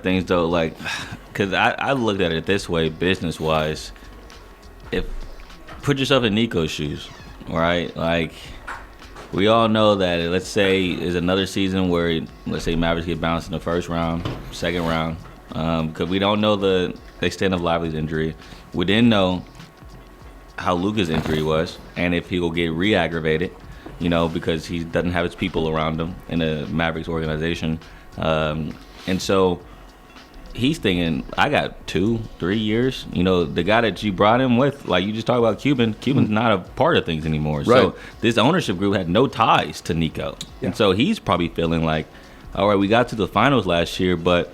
things though, like, because I looked at it this way, business wise. If put yourself in Nico's shoes, right? Like, we all know that. Let's say is another season where let's say Mavericks get bounced in the first round, second round, because we don't know the extent of Lively's injury. We didn't know how Luka's injury was, and if he will get re-aggravated, because he doesn't have his people around him in the Mavericks organization, and so he's thinking, I got 2-3 years. The guy that you brought him with, like you just talked about Cuban's not a part of things anymore. Right. So this ownership group had no ties to Nico. Yeah. And so he's probably feeling like, all right, we got to the finals last year, but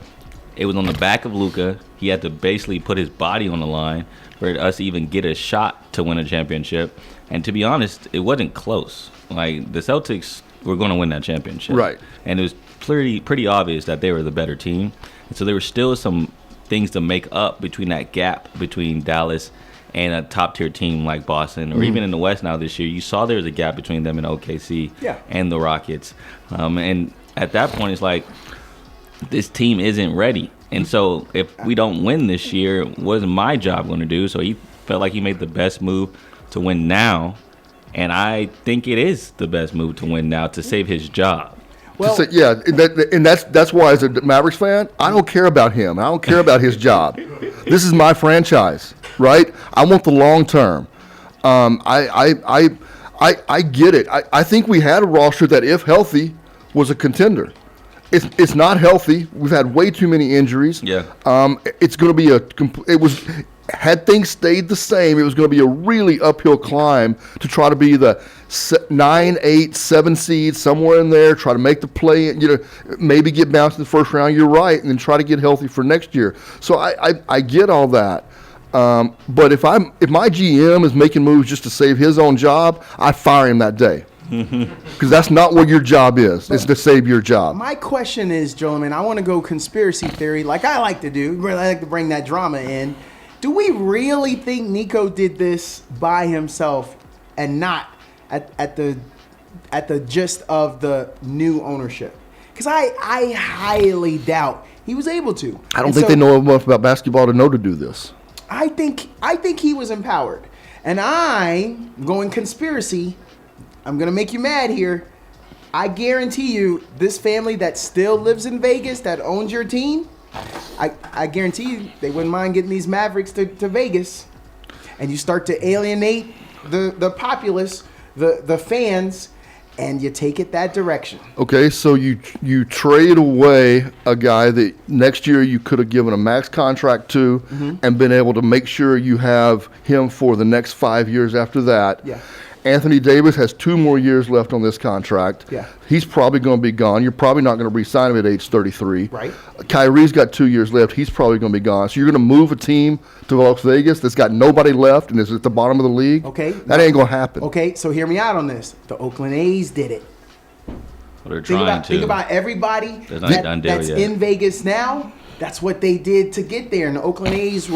it was on the back of Luka. He had to basically put his body on the line for us to even get a shot to win a championship. And to be honest, it wasn't close. Like, the Celtics were going to win that championship. Right. And it was pretty obvious that they were the better team. And so there were still some things to make up between that gap between Dallas and a top-tier team like Boston, or even in the West now this year. You saw there was a gap between them and OKC and the Rockets. And at that point, it's like, this team isn't ready. And so if we don't win this year, what is my job going to do? So he felt like he made the best move to win now. And I think it is the best move to win now to save his job. Well, that's why, as a Mavericks fan, I don't care about him. I don't care about his job. This is my franchise, right? I want the long term. I get it. I think we had a roster that, if healthy, was a contender. It's not healthy. We've had way too many injuries. Yeah. It's going to be had things stayed the same, it was going to be a really uphill climb to try to be the 9, 8, 7 seed, somewhere in there, try to make the play, maybe get bounced in the first round, you're right, and then try to get healthy for next year. So I get all that. But if my GM is making moves just to save his own job, I fire him that day. Because that's not what your job is. It's to save your job. My question is, Joel, I want to go conspiracy theory like I like to do. I like to bring that drama in. Do we really think Nico did this by himself and not at the gist of the new ownership? Because I highly doubt he was able to. I don't think they know enough about basketball to know to do this. I think he was empowered. And I'm going conspiracy. I'm going to make you mad here. I guarantee you, this family that still lives in Vegas, that owns your team, I guarantee you they wouldn't mind getting these Mavericks to Vegas. And you start to alienate the populace, the fans, and you take it that direction. Okay, so you trade away a guy that next year you could have given a max contract to and been able to make sure you have him for the next 5 years after that. Yeah. Anthony Davis has 2 more years left on this contract. Yeah. He's probably going to be gone. You're probably not going to re-sign him at age 33. Right. Kyrie's got 2 years left. He's probably going to be gone. So you're going to move a team to Las Vegas that's got nobody left and is at the bottom of the league? Okay. That ain't going to happen. Okay, so hear me out on this. The Oakland A's did it. Well, they're trying to. Think about everybody that's in Vegas now. That's what they did to get there. And the Oakland A's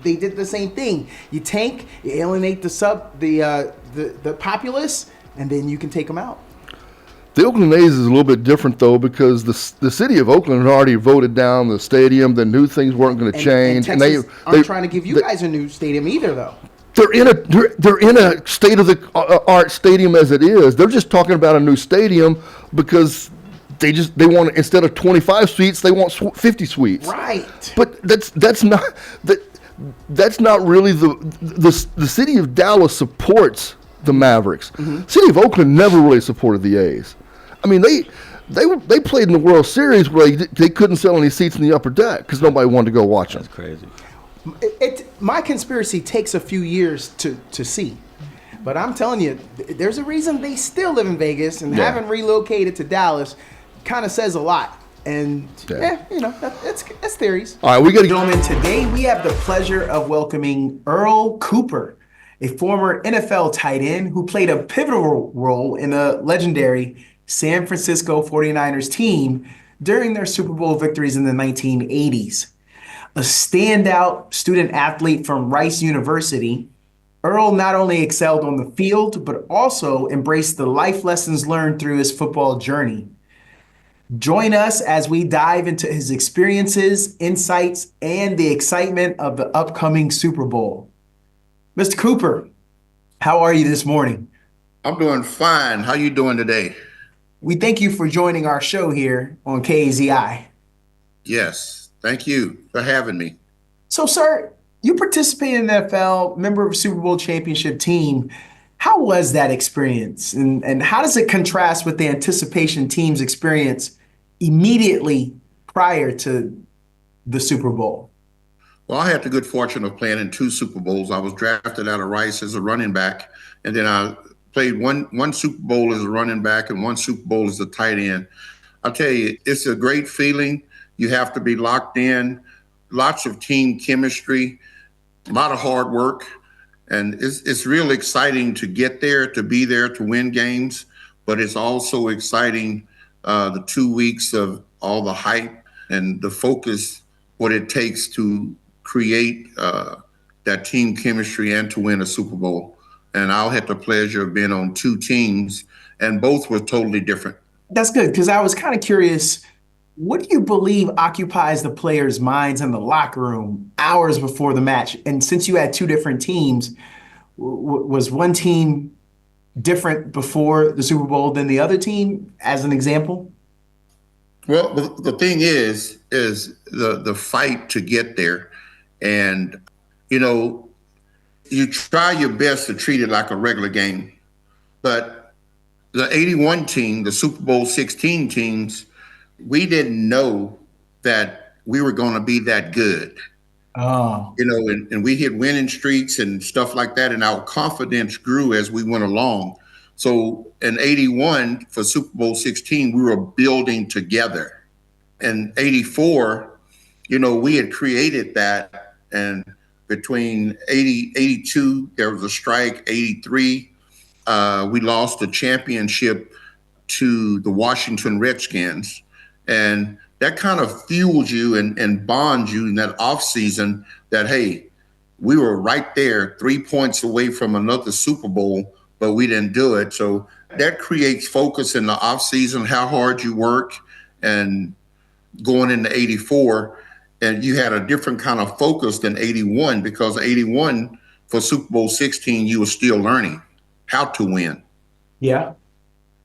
they did the same thing. You tank, you alienate the populace, and then you can take them out. The Oakland A's is a little bit different, though, because the city of Oakland had already voted down the stadium. They knew things weren't going to change. And Texas aren't trying to give you guys a new stadium either, though. They're in a state of the art stadium as it is. They're just talking about a new stadium because they want, instead of 25 suites, they want 50 suites. Right. But that's not really the city of Dallas supports the Mavericks. City of Oakland never really supported the A's. I mean, they played in the World Series where they couldn't sell any seats in the upper deck because nobody wanted to go watch them. That's crazy. My conspiracy takes a few years to see. But I'm telling you, there's a reason they still live in Vegas and haven't relocated to Dallas. Kind of says a lot. And, that's theories. All right, we got to Gentlemen, today we have the pleasure of welcoming Earl Cooper, a former NFL tight end who played a pivotal role in the legendary San Francisco 49ers team during their Super Bowl victories in the 1980s. A standout student athlete from Rice University, Earl not only excelled on the field, but also embraced the life lessons learned through his football journey. Join us as we dive into his experiences, insights, and the excitement of the upcoming Super Bowl. Mr. Cooper, how are you this morning? I'm doing fine. How you doing today? We thank you for joining our show here on KAZI. Yes, thank you for having me. So, sir, you participated in the NFL, member of a Super Bowl championship team. How was that experience? And how does it contrast with the anticipation team's experience immediately prior to the Super Bowl? Well, I had the good fortune of playing in 2 Super Bowls. I was drafted out of Rice as a running back, and then I played one Super Bowl as a running back and 1 Super Bowl as a tight end. I'll tell you, it's a great feeling. You have to be locked in, lots of team chemistry, a lot of hard work. And it's real exciting to get there, to be there, to win games. But it's also exciting the 2 weeks of all the hype and the focus, what it takes to create that team chemistry and to win a Super Bowl. And I had the pleasure of being on 2 teams, and both were totally different. That's good, because I was kind of curious, what do you believe occupies the players' minds in the locker room hours before the match? And since you had 2 different teams, was one team different before the Super Bowl than the other team, as an example? Well, the thing is the fight to get there. And, you try your best to treat it like a regular game. But the 81 team, the Super Bowl 16 teams, we didn't know that we were going to be that good. Oh. And we hit winning streaks and stuff like that, and our confidence grew as we went along. So in 81 for Super Bowl 16, we were building together. In 84, we had created that, and between 82, there was a strike. 83, we lost the championship to the Washington Redskins. And that kind of fuels you and bonds you in that offseason that, hey, we were right there 3 points away from another Super Bowl, but we didn't do it. So that creates focus in the offseason, how hard you work, and going into 84. And you had a different kind of focus than 81, because 81 for Super Bowl 16, you were still learning how to win. Yeah.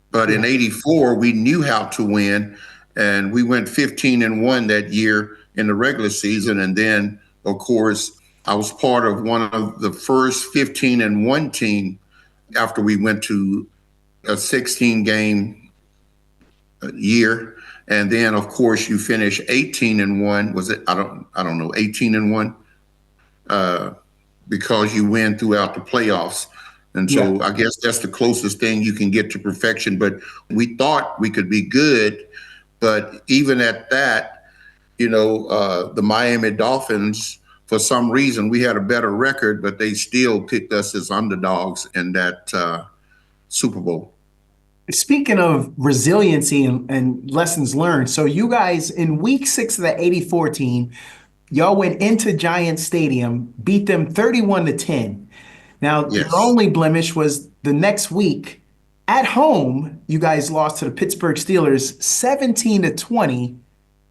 But in 84, we knew how to win. And we went 15-1 that year in the regular season. And then, of course, I was part of one of the first 15-1 team after we went to a 16-game year. And then, of course, you finish 18-1. Was it? I don't know, 18-1, because you win throughout the playoffs. And so yeah. I guess that's the closest thing you can get to perfection. But we thought we could be good. But even at that, the Miami Dolphins, for some reason, we had a better record, but they still picked us as underdogs in that Super Bowl. Speaking of resiliency and lessons learned, so you guys in week 6 of the 84 team, y'all went into Giants Stadium, beat them 31-10. Now, yes. Your only blemish was the next week. At home, you guys lost to the Pittsburgh Steelers 17-20.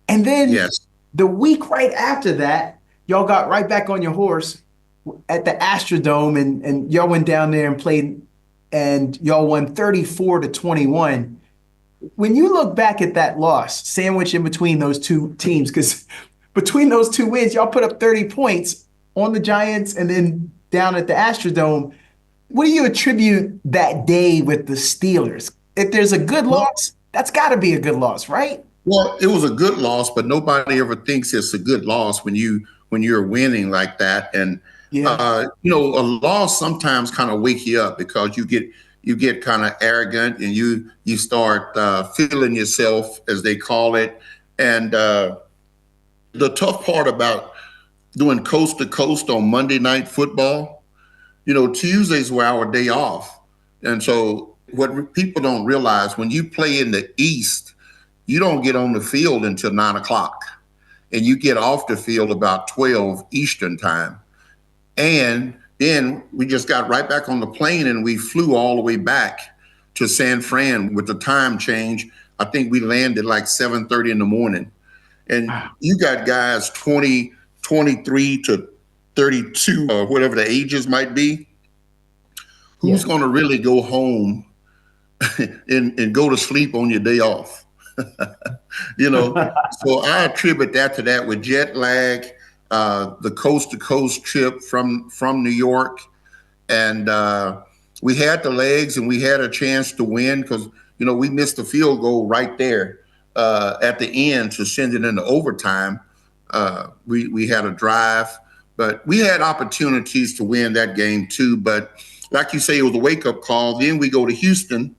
And then yes. The week right after that, y'all got right back on your horse at the Astrodome, and y'all went down there and played, and y'all won 34-21. When you look back at that loss, sandwiched in between those 2 teams, because between those 2 wins, y'all put up 30 points on the Giants and then down at the Astrodome. What do you attribute that day with the Steelers? If there's a good loss, that's got to be a good loss, right? Well, it was a good loss, but nobody ever thinks it's a good loss when you're winning like that. And yeah. A loss sometimes kind of wake you up, because you get kind of arrogant, and you start feeling yourself, as they call it. And the tough part about doing coast to coast on Monday Night Football, Tuesdays were our day off. And so what people don't realize, when you play in the East, you don't get on the field until 9:00, and you get off the field about 12 Eastern time. And then we just got right back on the plane, and we flew all the way back to San Fran with the time change. I think we landed like 7:30 in the morning. And you got guys 20, 23 to 32, or whatever the ages might be. Who's going to really go home and go to sleep on your day off? So I attribute that to that with jet lag, the coast to coast trip from New York. And we had the legs and we had a chance to win because, we missed the field goal right there at the end to send it into overtime. We had a drive, but we had opportunities to win that game too. But like you say, it was a wake-up call. Then we go to Houston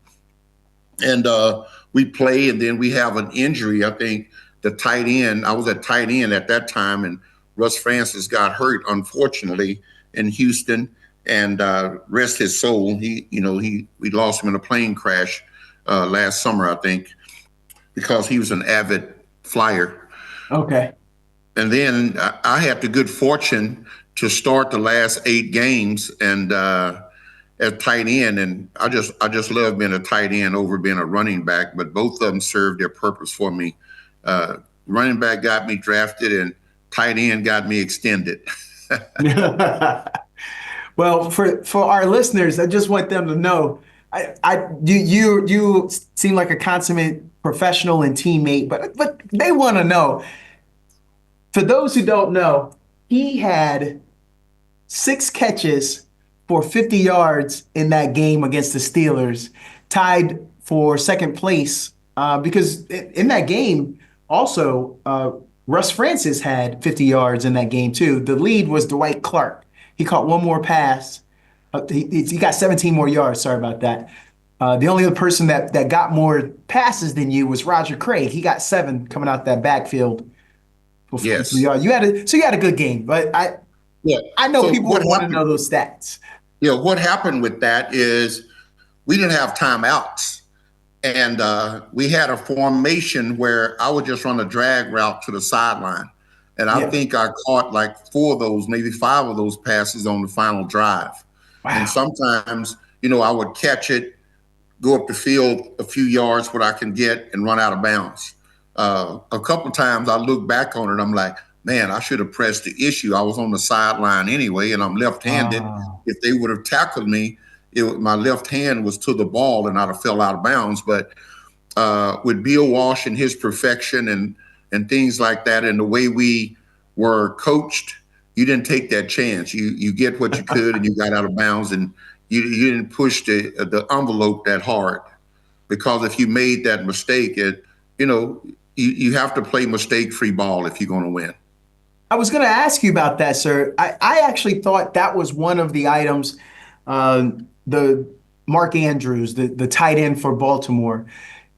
and we play, and then we have an injury. I think the tight end, I was at tight end at that time, and Russ Francis got hurt, unfortunately, in Houston, and rest his soul. We lost him in a plane crash last summer, I think, because he was an avid flyer. Okay. And then I had the good fortune to start the last 8 games and at tight end, and I just love being a tight end over being a running back. But both of them served their purpose for me. Running back got me drafted, and tight end got me extended. Well, for our listeners, I just want them to know, you seem like a consummate professional and teammate, but they want to know. For those who don't know, he had 6 catches for 50 yards in that game against the Steelers, tied for second place because in that game also Russ Francis had 50 yards in that game too. The lead was Dwight Clark. He caught one more pass. He got 17 more yards. Sorry about that. The only other person that got more passes than you was Roger Craig. He got 7 coming out that backfield. Yes. You had a good game, but I know so people want to know those stats. What happened with that is we didn't have timeouts, and we had a formation where I would just run a drag route to the sideline, and I think I caught like 4 of those, maybe 5 of those passes on the final drive. Wow. And sometimes, I would catch it, go up the field a few yards what I can get, and run out of bounds. A couple times I look back on it, I'm like, man, I should have pressed the issue. I was on the sideline anyway, and I'm left-handed. If they would have tackled me, my left hand was to the ball, and I'd have fell out of bounds. But with Bill Walsh and his perfection and things like that, and the way we were coached, you didn't take that chance. You get what you could, and you got out of bounds, and you didn't push the envelope that hard, because if you made that mistake, you have to play mistake-free ball if you're going to win. I was going to ask you about that, sir. I actually thought that was one of the items, the Mark Andrews, the tight end for Baltimore.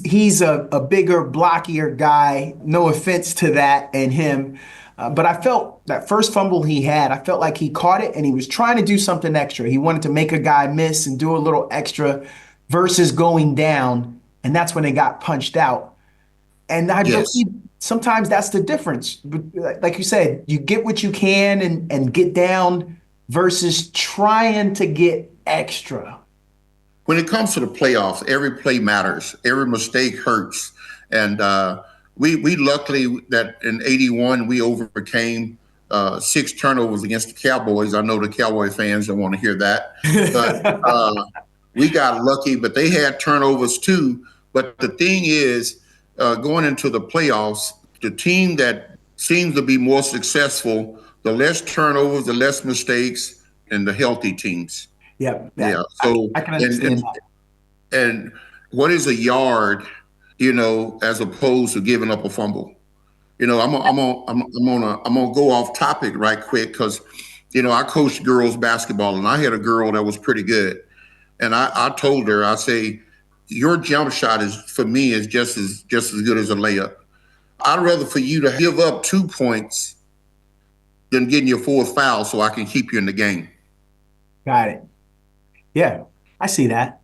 He's a bigger, blockier guy. No offense to that and him. But I felt that first fumble he had, I felt like he caught it and he was trying to do something extra. He wanted to make a guy miss and do a little extra versus going down. And that's when they got punched out. And I believe sometimes that's the difference. Like you said, you get what you can and get down versus trying to get extra. When it comes to the playoffs, every play matters. Every mistake hurts. And we luckily that in 81, we overcame 6 turnovers against the Cowboys. I know the Cowboy fans don't want to hear that. But we got lucky, but they had turnovers too. But the thing is, going into the playoffs, the team that seems to be more successful, the less turnovers, the less mistakes, and the healthy teams. Yeah. So I can understand that. And what is a yard, as opposed to giving up a fumble? I'm gonna go off topic right quick because, I coached girls basketball, and I had a girl that was pretty good, and I told her, I say, your jump shot is just as good as a layup. I'd rather for you to give up 2 points than getting your 4th foul so I can keep you in the game. Got it. Yeah, I see that.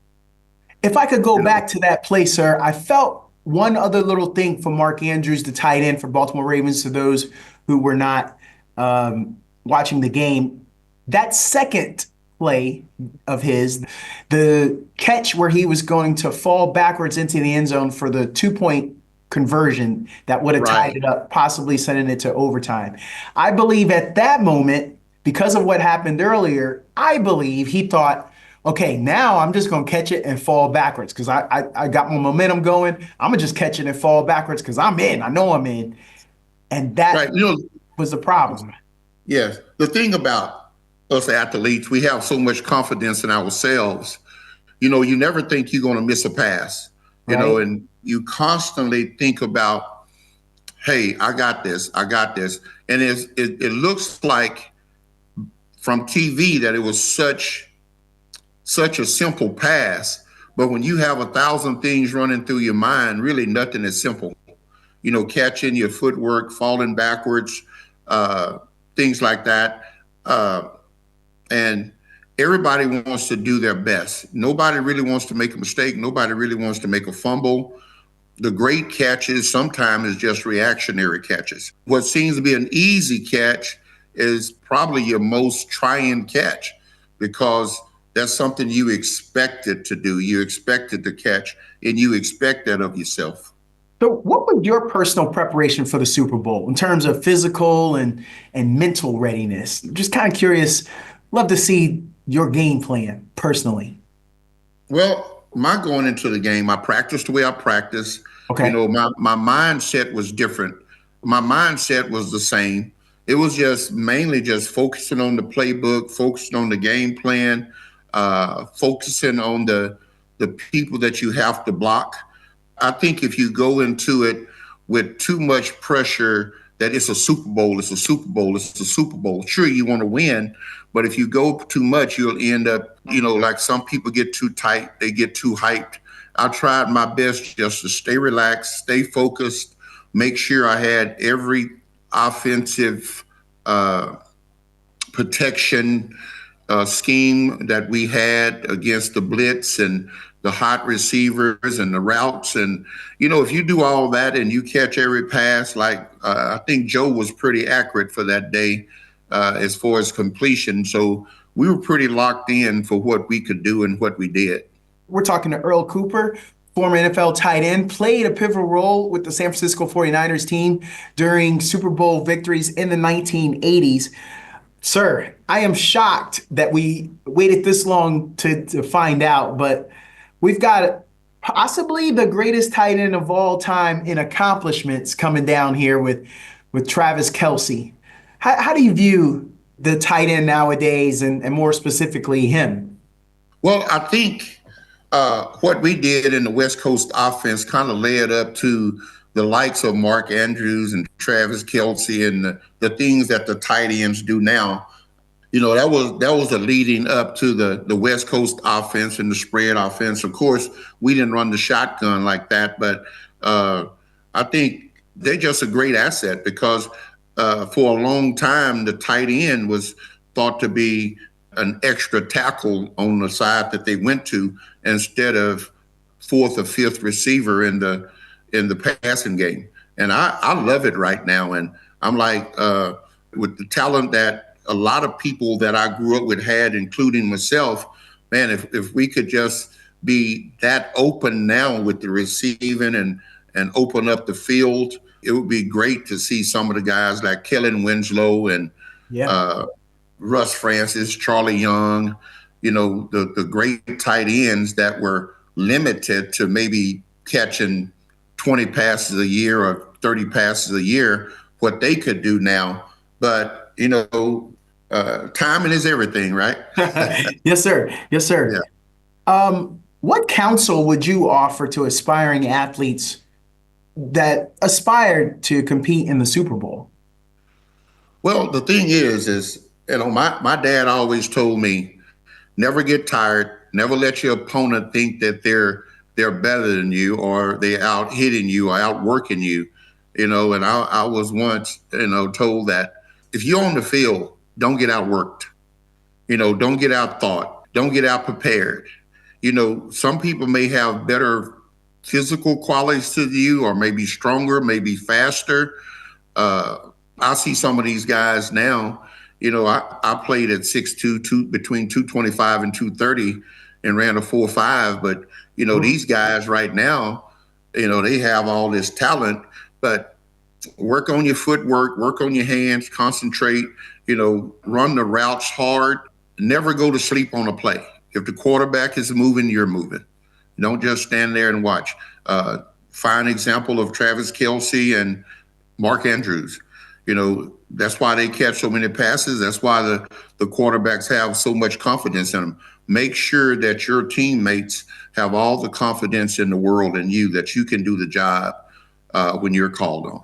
If I could go back to that play, sir, I felt one other little thing for Mark Andrews, the tight end for Baltimore Ravens, to those who were not watching the game. That second play of his, the catch where he was going to fall backwards into the end zone for the 2-point conversion that would have tied Right. it up, possibly sending it to overtime. I believe at that moment, because of what happened earlier, I believe he thought, okay, now I'm just gonna catch it and fall backwards because I got my momentum going. I'm gonna just catch it and fall backwards because I'm in. I know I'm in, and Right. that was the problem. Yes. The thing about us athletes, we have so much confidence in ourselves. You never think you're going to miss a pass, Right? and you constantly think about, hey, I got this, I got this. And it looks like from TV that it was such a simple pass. But when you have 1,000 things running through your mind, really nothing is simple. Catching your footwork, falling backwards, things like that. And everybody wants to do their best. Nobody really wants to make a mistake. Nobody really wants to make a fumble. The great catches sometimes is just reactionary catches. What seems to be an easy catch is probably your most trying catch because that's something you expected to do. You expected to catch, and you expect that of yourself. So, what was your personal preparation for the Super Bowl in terms of physical and mental readiness? Just kind of curious. Love to see your game plan personally. Well, my going into the game, I practiced the way I practiced. Okay. My mindset was different. My mindset was the same. It was just mainly just focusing on the playbook, focusing on the game plan, focusing on the people that you have to block. I think if you go into it with too much pressure that it's a Super Bowl, it's a Super Bowl, it's a Super Bowl. Sure, you want to win, but if you go too much, you'll end up, like some people get too tight, they get too hyped. I tried my best just to stay relaxed, stay focused, make sure I had every offensive protection scheme that we had against the blitz and the hot receivers and the routes. And, if you do all that and you catch every pass, like I think Joe was pretty accurate for that day as far as completion. So we were pretty locked in for what we could do and what we did. We're talking to Earl Cooper, former NFL tight end, played a pivotal role with the San Francisco 49ers team during Super Bowl victories in the 1980s. Sir, I am shocked that we waited this long to find out, but we've got possibly the greatest tight end of all time in accomplishments coming down here with Travis Kelce. How do you view the tight end nowadays and more specifically him? Well, I think what we did in the West Coast offense kind of led up to the likes of Mark Andrews and Travis Kelce and the things that the tight ends do now. That was the leading up to the West Coast offense and the spread offense. Of course, we didn't run the shotgun like that, but I think they're just a great asset because for a long time, the tight end was thought to be an extra tackle on the side that they went to instead of fourth or fifth receiver in the passing game. And I love it right now. And I'm like, with the talent that a lot of people that I grew up with had, including myself, man, if we could just be that open now with the receiving and open up the field, it would be great to see some of the guys like Kellen Winslow and Russ Francis, Charlie Young, the great tight ends that were limited to maybe catching 20 passes a year or 30 passes a year, what they could do now. But, timing is everything, right? Yes, sir. Yes, sir. Yeah. What counsel would you offer to aspiring athletes that aspire to compete in the Super Bowl? Well, the thing is, my dad always told me, never get tired, never let your opponent think that they're better than you or they're out hitting you or out working you, and I was once, told that if you're on the field, don't get outworked, don't get out thought, don't get out prepared. Some people may have better physical qualities to you or maybe stronger, maybe faster. I see some of these guys now, I played at 6'2", between 225 and 230 and ran a 4.5. But, these guys right now, they have all this talent, but work on your footwork, work on your hands, concentrate, run the routes hard, never go to sleep on a play. If the quarterback is moving, you're moving. Don't just stand there and watch. Fine example of Travis Kelce and Mark Andrews. That's why they catch so many passes. That's why the quarterbacks have so much confidence in them. Make sure that your teammates have all the confidence in the world in you, that you can do the job when you're called on.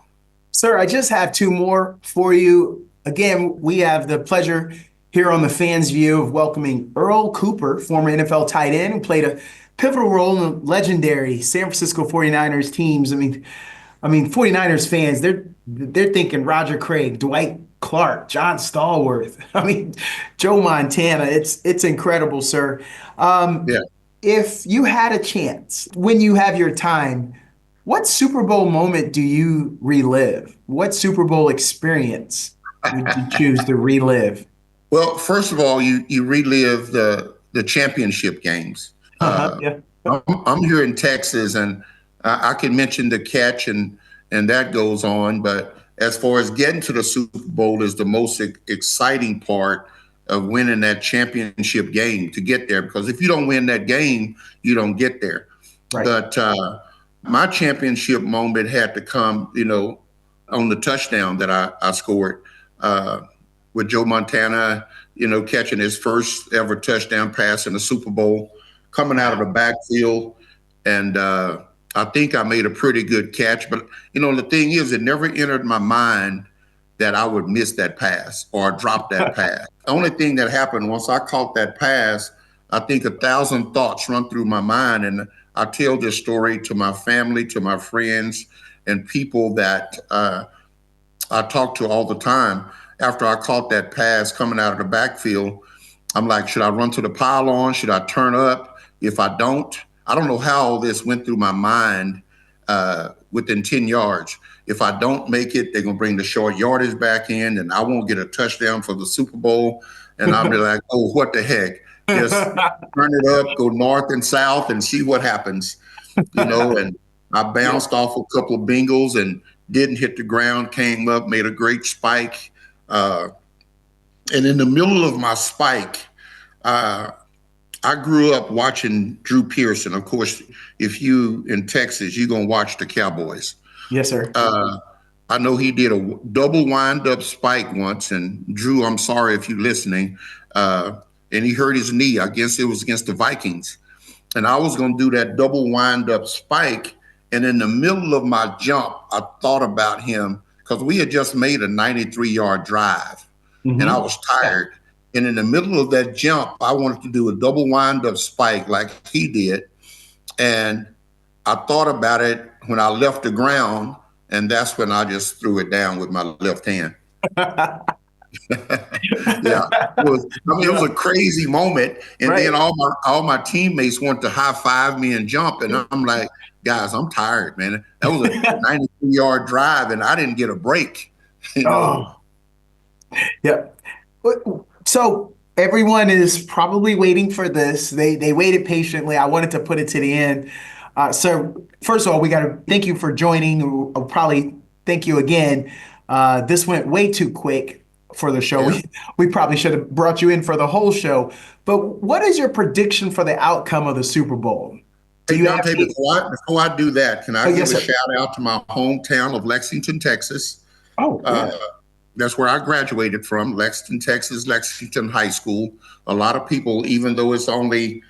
Sir, I just have two more for you. Again, we have the pleasure here on the Fans View of welcoming Earl Cooper, former NFL tight end, who played a pivotal role in legendary San Francisco 49ers teams. I mean, 49ers fans, they're thinking Roger Craig, Dwight Clark, John Stallworth. Joe Montana. It's incredible, sir. If you had a chance, when you have your time, what Super Bowl moment do you relive? What Super Bowl experience would you choose to relive? Well, first of all, you relive the championship games. Yeah. I'm here in Texas, and I can mention the catch, and that goes on. But as far as getting to the Super Bowl is the most exciting part of winning that championship game, to get there. Because if you don't win that game, you don't get there. Right. But my championship moment had to come, on the touchdown that I scored with Joe Montana, catching his first ever touchdown pass in the Super Bowl, coming out of the backfield. And I think I made a pretty good catch. But, the thing is, it never entered my mind that I would miss that pass or drop that pass. The only thing that happened once I caught that pass, I think 1,000 thoughts run through my mind. And I tell this story to my family, to my friends, and people that I talk to all the time. After I caught that pass coming out of the backfield, I'm like, should I run to the pylon? Should I turn up? If I don't know how all this went through my mind within 10 yards. If I don't make it, they're going to bring the short yardage back in, and I won't get a touchdown for the Super Bowl. And I'll be like, oh, what the heck? Just turn it up, go north and south, and see what happens. And I bounced off a couple of Bengals and didn't hit the ground, came up, made a great spike. And in the middle of my spike, I grew up watching Drew Pearson. Of course, if you in Texas, you're going to watch the Cowboys. Yes, sir. I know he did a double wind-up spike once. And Drew, I'm sorry if you're listening. And he hurt his knee. I guess it was against the Vikings. And I was going to do that double wind-up spike. And in the middle of my jump, I thought about him because we had just made a 93-yard drive. And I was tired. And in the middle of that jump, I wanted to do a double wind-up spike like he did. And I thought about it when I left the ground, and that's when I just threw it down with my left hand. Yeah, it was a crazy moment. And then all my teammates wanted to high-five me and jump, and I'm like, guys, I'm tired, man. That was a 93-yard drive, and I didn't get a break. Oh, yeah. So everyone is probably waiting for this. They waited patiently. I wanted to put it to the end. So first of all, we got to thank you for joining. I'll probably thank you again. This went way too quick for the show. Yeah. We probably should have brought you in for the whole show. But what is your prediction for the outcome of the Super Bowl? Dante, before I do that, can I give a shout out to my hometown of Lexington, Texas? Oh, yeah. That's where I graduated from, Lexington, Texas, Lexington High School. A lot of people, even though it's only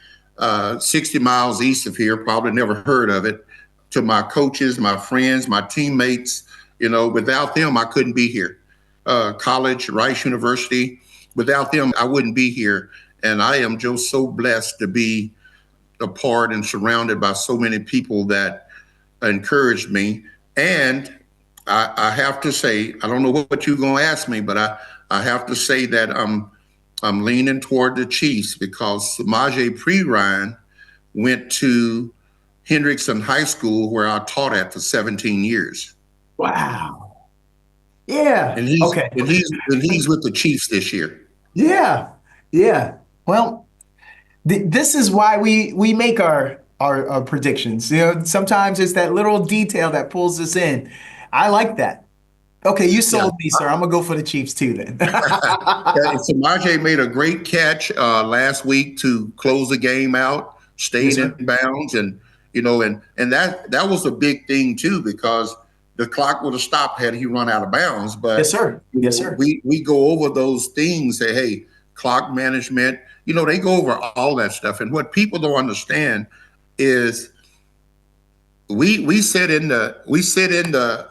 60 miles east of here, probably never heard of it. To my coaches, my friends, my teammates, without them, I couldn't be here. College, Rice University, without them, I wouldn't be here. And I am just so blessed to be a part and surrounded by so many people that encouraged me. And I have to say, I don't know what you're going to ask me, but I have to say that I'm leaning toward the Chiefs because Samaje Perine went to Hendrickson High School where I taught at for 17 years. Wow. Yeah. and he's Okay. and he's and he's with the Chiefs this year. Yeah. Yeah. Well, this is why we make our predictions. You know, sometimes it's that little detail that pulls us in. I like that. Okay, you Yeah. sold me, sir. I'm gonna go for the Chiefs too then. Samaje made a great catch last week to close the game out, Yes, stayed sir. in bounds, and and that was a big thing too because the clock would have stopped had he run out of bounds. But Yes, sir. Yes, sir. we go over those things. Say, hey, clock management. They go over all that stuff. And what people don't understand is we sit in the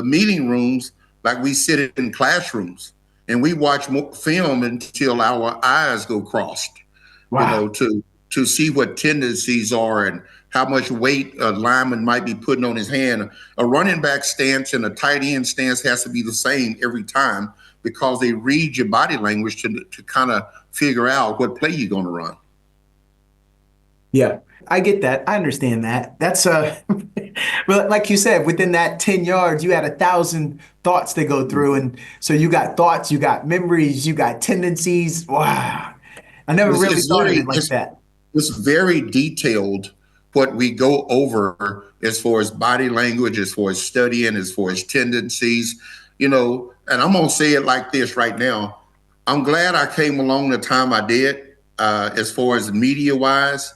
meeting rooms like we sit in classrooms, and we watch film until our eyes go crossed. Wow. To see what tendencies are and how much weight a lineman might be putting on his hand. A running back stance and a tight end stance has to be the same every time because they read your body language to kind of figure out what play you're going to run. Yeah, I get that. I understand that. That's well, like you said, within that 10 yards, you had 1,000 thoughts to go through. And so you got thoughts, you got memories, you got tendencies. Wow. I never really thought of it like that. It's very detailed what we go over as far as body language, as far as studying, as far as tendencies, and I'm going to say it like this right now. I'm glad I came along the time I did, as far as media wise,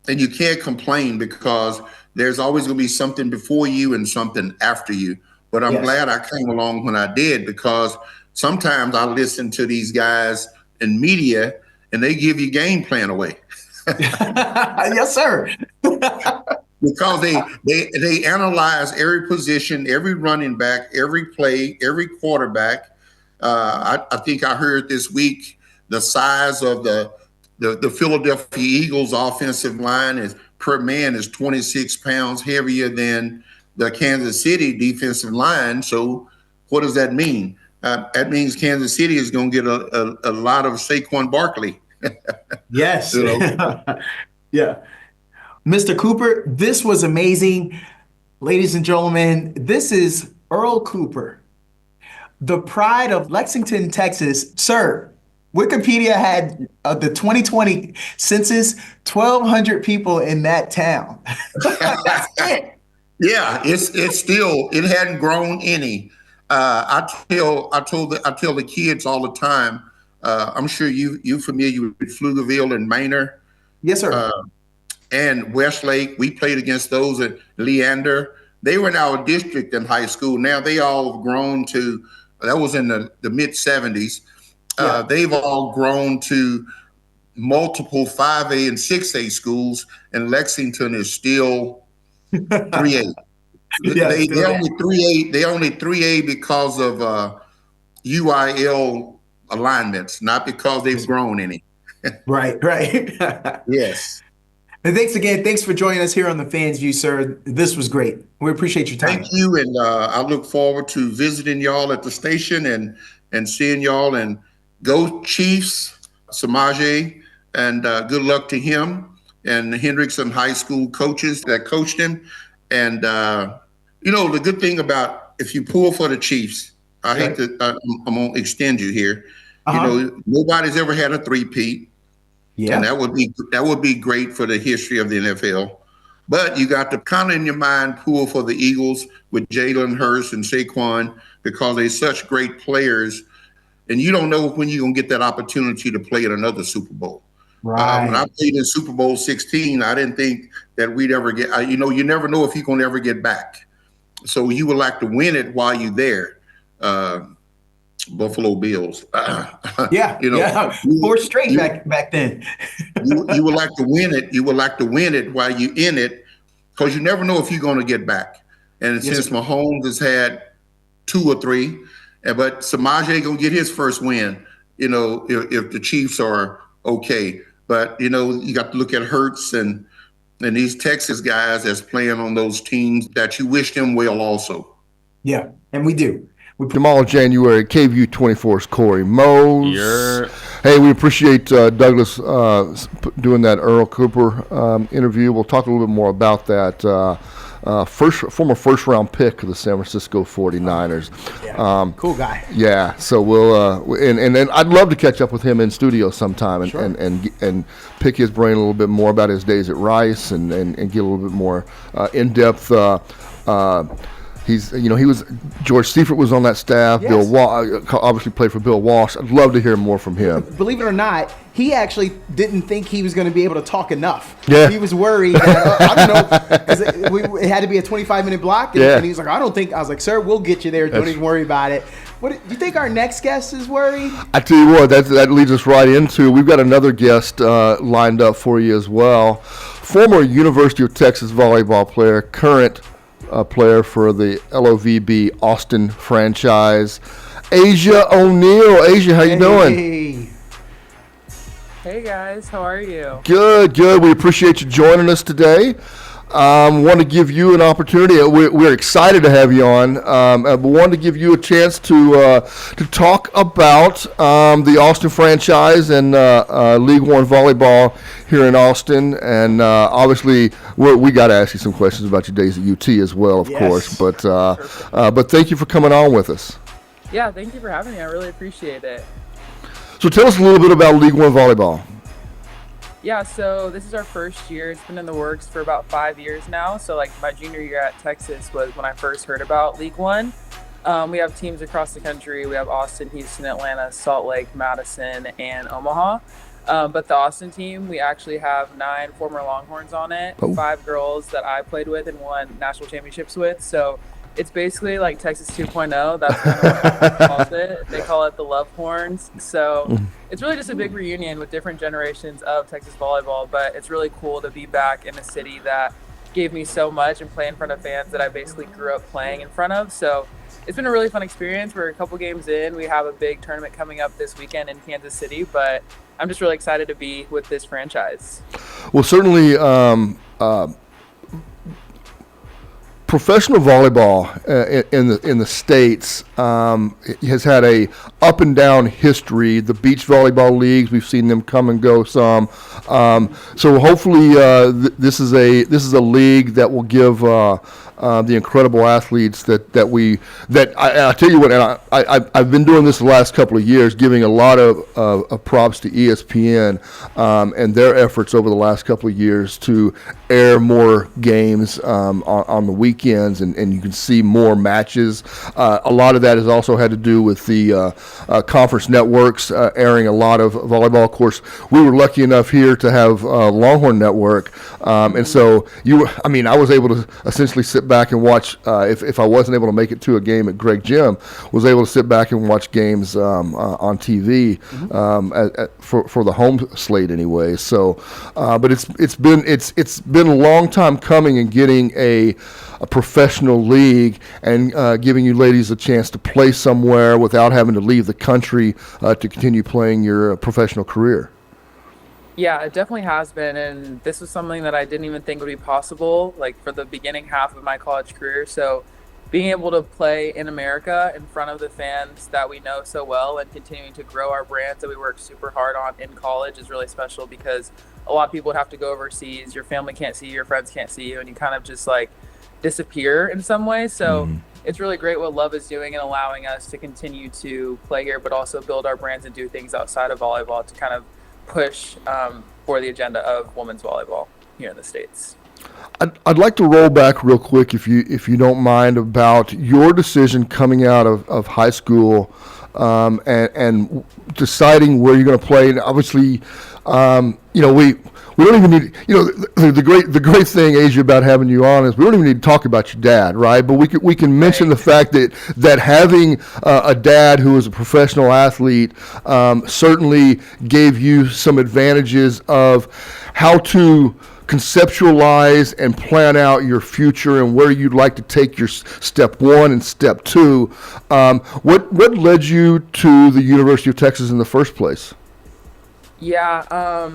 and you can't complain because there's always going to be something before you and something after you. But I'm glad I came along when I did because sometimes I listen to these guys in media and they give you game plan away. Yes, sir. Because they analyze every position, every running back, every play, every quarterback. I think I heard this week the size of the Philadelphia Eagles offensive line is per man is 26 pounds heavier than the Kansas City defensive line. So what does that mean? That means Kansas City is going to get a lot of Saquon Barkley. Yes. Yeah. Mr. Cooper, this was amazing. Ladies and gentlemen, this is Earl Cooper, the pride of Lexington, Texas. Sir, Wikipedia had the 2020 census, 1,200 people in that town. That's it. Yeah, it's still, it hadn't grown any. I tell the kids all the time. I'm sure you familiar with Pflugerville and Manor. Yes, sir. And Westlake. We played against those at Leander. They were in our district in high school. Now they all have grown to. That was in the mid 70s. Yeah. They've all grown to multiple 5A and 6A schools, and Lexington is still 3A. Yeah, They only 3A. They only 3A because of UIL alignments, not because they've grown any. Right. Yes. And thanks again. Thanks for joining us here on the Fans View, sir. This was great. We appreciate your time. Thank you, and I look forward to visiting y'all at the station and seeing y'all. And go Chiefs, Samaje, and good luck to him and the Hendrickson High School coaches that coached him. And the good thing about if you pull for the Chiefs, I hate to I'm gonna extend you here. Nobody's ever had a three-peat. Yeah. And that would be great for the history of the NFL. But you got to kind of in your mind pull for the Eagles with Jalen Hurts and Saquon because they're such great players. And you don't know when you're going to get that opportunity to play in another Super Bowl. Right. When I played in Super Bowl 16, I didn't think that we'd ever get, you never know if you're going to ever get back. So you would like to win it while you're there. Buffalo Bills. Yeah. 4 straight back then. you would like to win it. You would like to win it while you're in it because you never know if you're going to get back. And since Mahomes has had 2 or 3, but Samaje going to get his first win, if the Chiefs are okay. But, you got to look at Hurts and these Texas guys that's playing on those teams that you wish them well also. Yeah, and we do. Jamal January, KVU 24's Corey Mose. Hey, we appreciate Douglas doing that Earl Cooper interview. We'll talk a little bit more about that former first round pick of the San Francisco 49ers. Cool guy. Yeah, so and then I'd love to catch up with him in studio sometime and, Sure. and pick his brain a little bit more about his days at Rice and get a little bit more in depth. He was George Seifert was on that staff. Yes. Bill obviously played for Bill Walsh. I'd love to hear more from him. Believe it or not, he actually didn't think he was going to be able to talk enough. Yeah. He was worried that, I don't know, because it had to be a 25-minute block. And, Yeah. and he was like, I was like, sir, we'll get you there. Don't even worry about it. Do you think our next guest is worried? I tell you what, that leads us right into, we've got another guest lined up for you as well. Former University of Texas volleyball player, current player for the LOVB Austin franchise, Asia O'Neal. Asia, how you doing? Hey. Hey guys, how are you? Good. We appreciate you joining us today. Want to give you an opportunity. We're excited to have you on, but wanted to give you a chance to talk about the Austin franchise and League One volleyball here in Austin. And obviously, we got to ask you some questions about your days at UT as well, of Yes. course. But thank you for coming on with us. Yeah, thank you for having me. I really appreciate it. So tell us a little bit about League One volleyball. Yeah, so this is our first year. It's been in the works for about 5 years now. So like my junior year at Texas was when I first heard about League One. We have teams across the country. We have Austin, Houston, Atlanta, Salt Lake, Madison, and Omaha. But the Austin team, we actually have 9 former Longhorns on it, Oh. 5 girls that I played with and won national championships with. So it's basically like Texas 2.0. That's kind of what everyone calls it. They call it the Love Horns. So it's really just a big reunion with different generations of Texas volleyball. But it's really cool to be back in a city that gave me so much and play in front of fans that I basically grew up playing in front of. So it's been a really fun experience. We're a couple games in. We have a big tournament coming up this weekend in Kansas City. But I'm just really excited to be with this franchise. Well, certainly, professional volleyball in the states has had a up and down history. The beach volleyball leagues, we've seen them come and go some. So hopefully, this is a league that will give the incredible athletes that I tell you what, and I've been doing this the last couple of years, giving a lot of props to ESPN and their efforts over the last couple of years to air more games on the weekends, and you can see more matches. A lot of that has also had to do with the conference networks airing a lot of volleyball. Of course, we were lucky enough here to have Longhorn Network, and so I was able to essentially sit back and watch. If I wasn't able to make it to a game at Greg Gym, was able to sit back and watch games on TV for the home slate anyway. So, but it's been a long time coming in getting a professional league and giving you ladies a chance to play somewhere without having to leave the country to continue playing your professional career. Yeah, it definitely has been, and this was something that I didn't even think would be possible, like for the beginning half of my college career. So being able to play in America in front of the fans that we know so well and continuing to grow our brands that we worked super hard on in college is really special, because a lot of people would have to go overseas. Your family can't see you, your friends can't see you, and you kind of just like disappear in some way. So it's really great what Love is doing and allowing us to continue to play here, but also build our brands and do things outside of volleyball to kind of push for the agenda of women's volleyball here in the States. I'd like to roll back real quick, if you don't mind, about your decision coming out of high school and deciding where you're going to play. And obviously, we don't even need, the great thing, Asia, about having you on is we don't even need to talk about your dad, right? But we can mention the fact that having a dad who was a professional athlete certainly gave you some advantages of how to conceptualize and plan out your future and where you'd like to take your step 1 and step 2. What led you to the University of Texas in the first place? Yeah,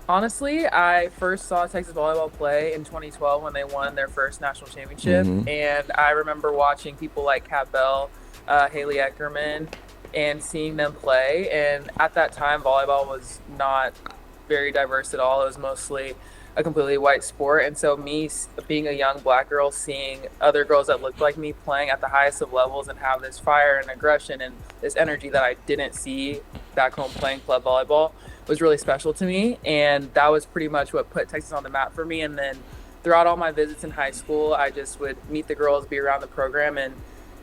honestly, I first saw Texas volleyball play in 2012 when they won their first national championship. And I remember watching people like Kat Bell, Haley Eckerman, and seeing them play. And at that time, volleyball was not very diverse at all. It was mostly a completely white sport. And so being a young black girl, seeing other girls that looked like me playing at the highest of levels and have this fire and aggression and this energy that I didn't see back home playing club volleyball was really special to me. And that was pretty much what put Texas on the map for me. And then throughout all my visits in high school, I just would meet the girls, be around the program, and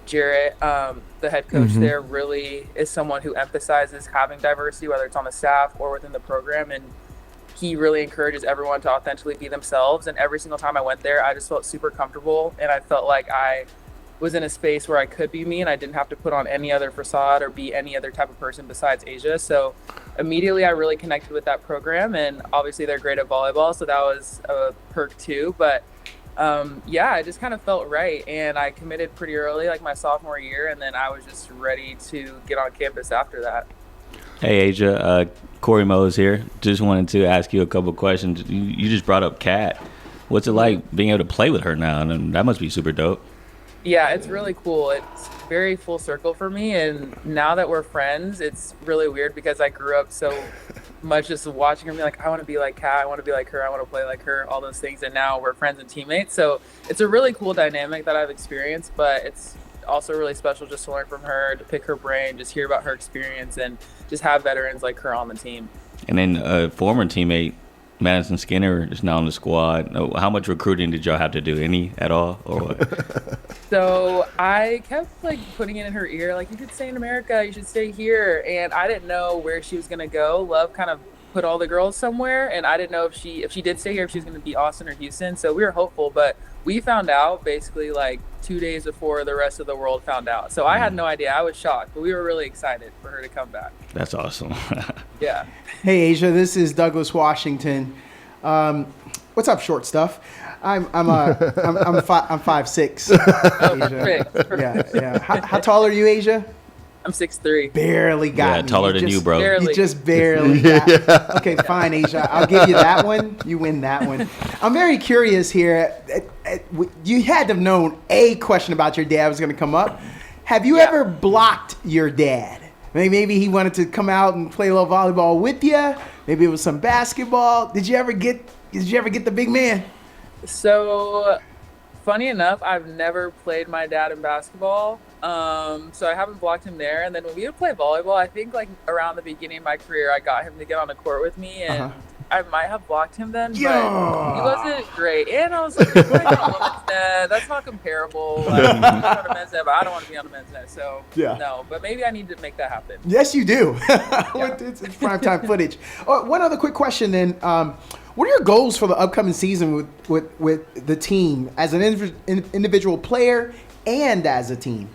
Jarrett, the head coach there, really is someone who emphasizes having diversity, whether it's on the staff or within the program. And he really encourages everyone to authentically be themselves. And every single time I went there, I just felt super comfortable. And I felt like I was in a space where I could be me and I didn't have to put on any other facade or be any other type of person besides Asia. So immediately I really connected with that program. And obviously they're great at volleyball, so that was a perk too. But yeah, I just kind of felt right. And I committed pretty early, like my sophomore year. And then I was just ready to get on campus after that. Hey, Asia. Corey Mose here. Just wanted to ask you a couple questions. You just brought up Kat. What's it like being able to play with her now? And that must be super dope. Yeah, it's really cool. It's very full circle for me. And now that we're friends, it's really weird because I grew up so much just watching her be like, I want to be like Kat, I want to be like her, I want to play like her, all those things. And now we're friends and teammates. So it's a really cool dynamic that I've experienced, but it's also really special just to learn from her, to pick her brain, just hear about her experience, and just have veterans like her on the team. And then a former teammate, Madison Skinner, is now on the squad. How much recruiting did y'all have to do? Any at all, or what? So I kept like putting it in her ear, like, you should stay in America, you should stay here. And I didn't know where she was gonna go. Love kind of put all the girls somewhere, and I didn't know if she did stay here, if she was gonna be Austin or Houston. So we were hopeful, but we found out basically like 2 days before the rest of the world found out. So I had no idea. I was shocked, but we were really excited for her to come back. That's awesome. Yeah. Hey, Asia, this is Douglas Washington. What's up, short stuff? I'm 5'6". Oh, Asia. perfect. Yeah. How tall are you, Asia? I'm 6'3". Barely got me. taller than you, bro. Barely. You just barely got me. Okay, fine, Asia. I'll give you that one. You win that one. I'm very curious here. You had to have known a question about your dad was going to come up. Have you ever blocked your dad? Maybe he wanted to come out and play a little volleyball with you. Maybe it was some basketball. Did you ever get the big man? So, funny enough, I've never played my dad in basketball. So I haven't blocked him there. And then when we would play volleyball, I think like around the beginning of my career, I got him to get on the court with me, and I might have blocked him then, but he wasn't great. And I was like, you're playing on a women's net. That's not comparable. Like, I'm on a men's net, but I don't want to be on a men's net. So no, but maybe I need to make that happen. Yes, you do. It's primetime footage. One other quick question then. What are your goals for the upcoming season with the team as an individual player and as a team?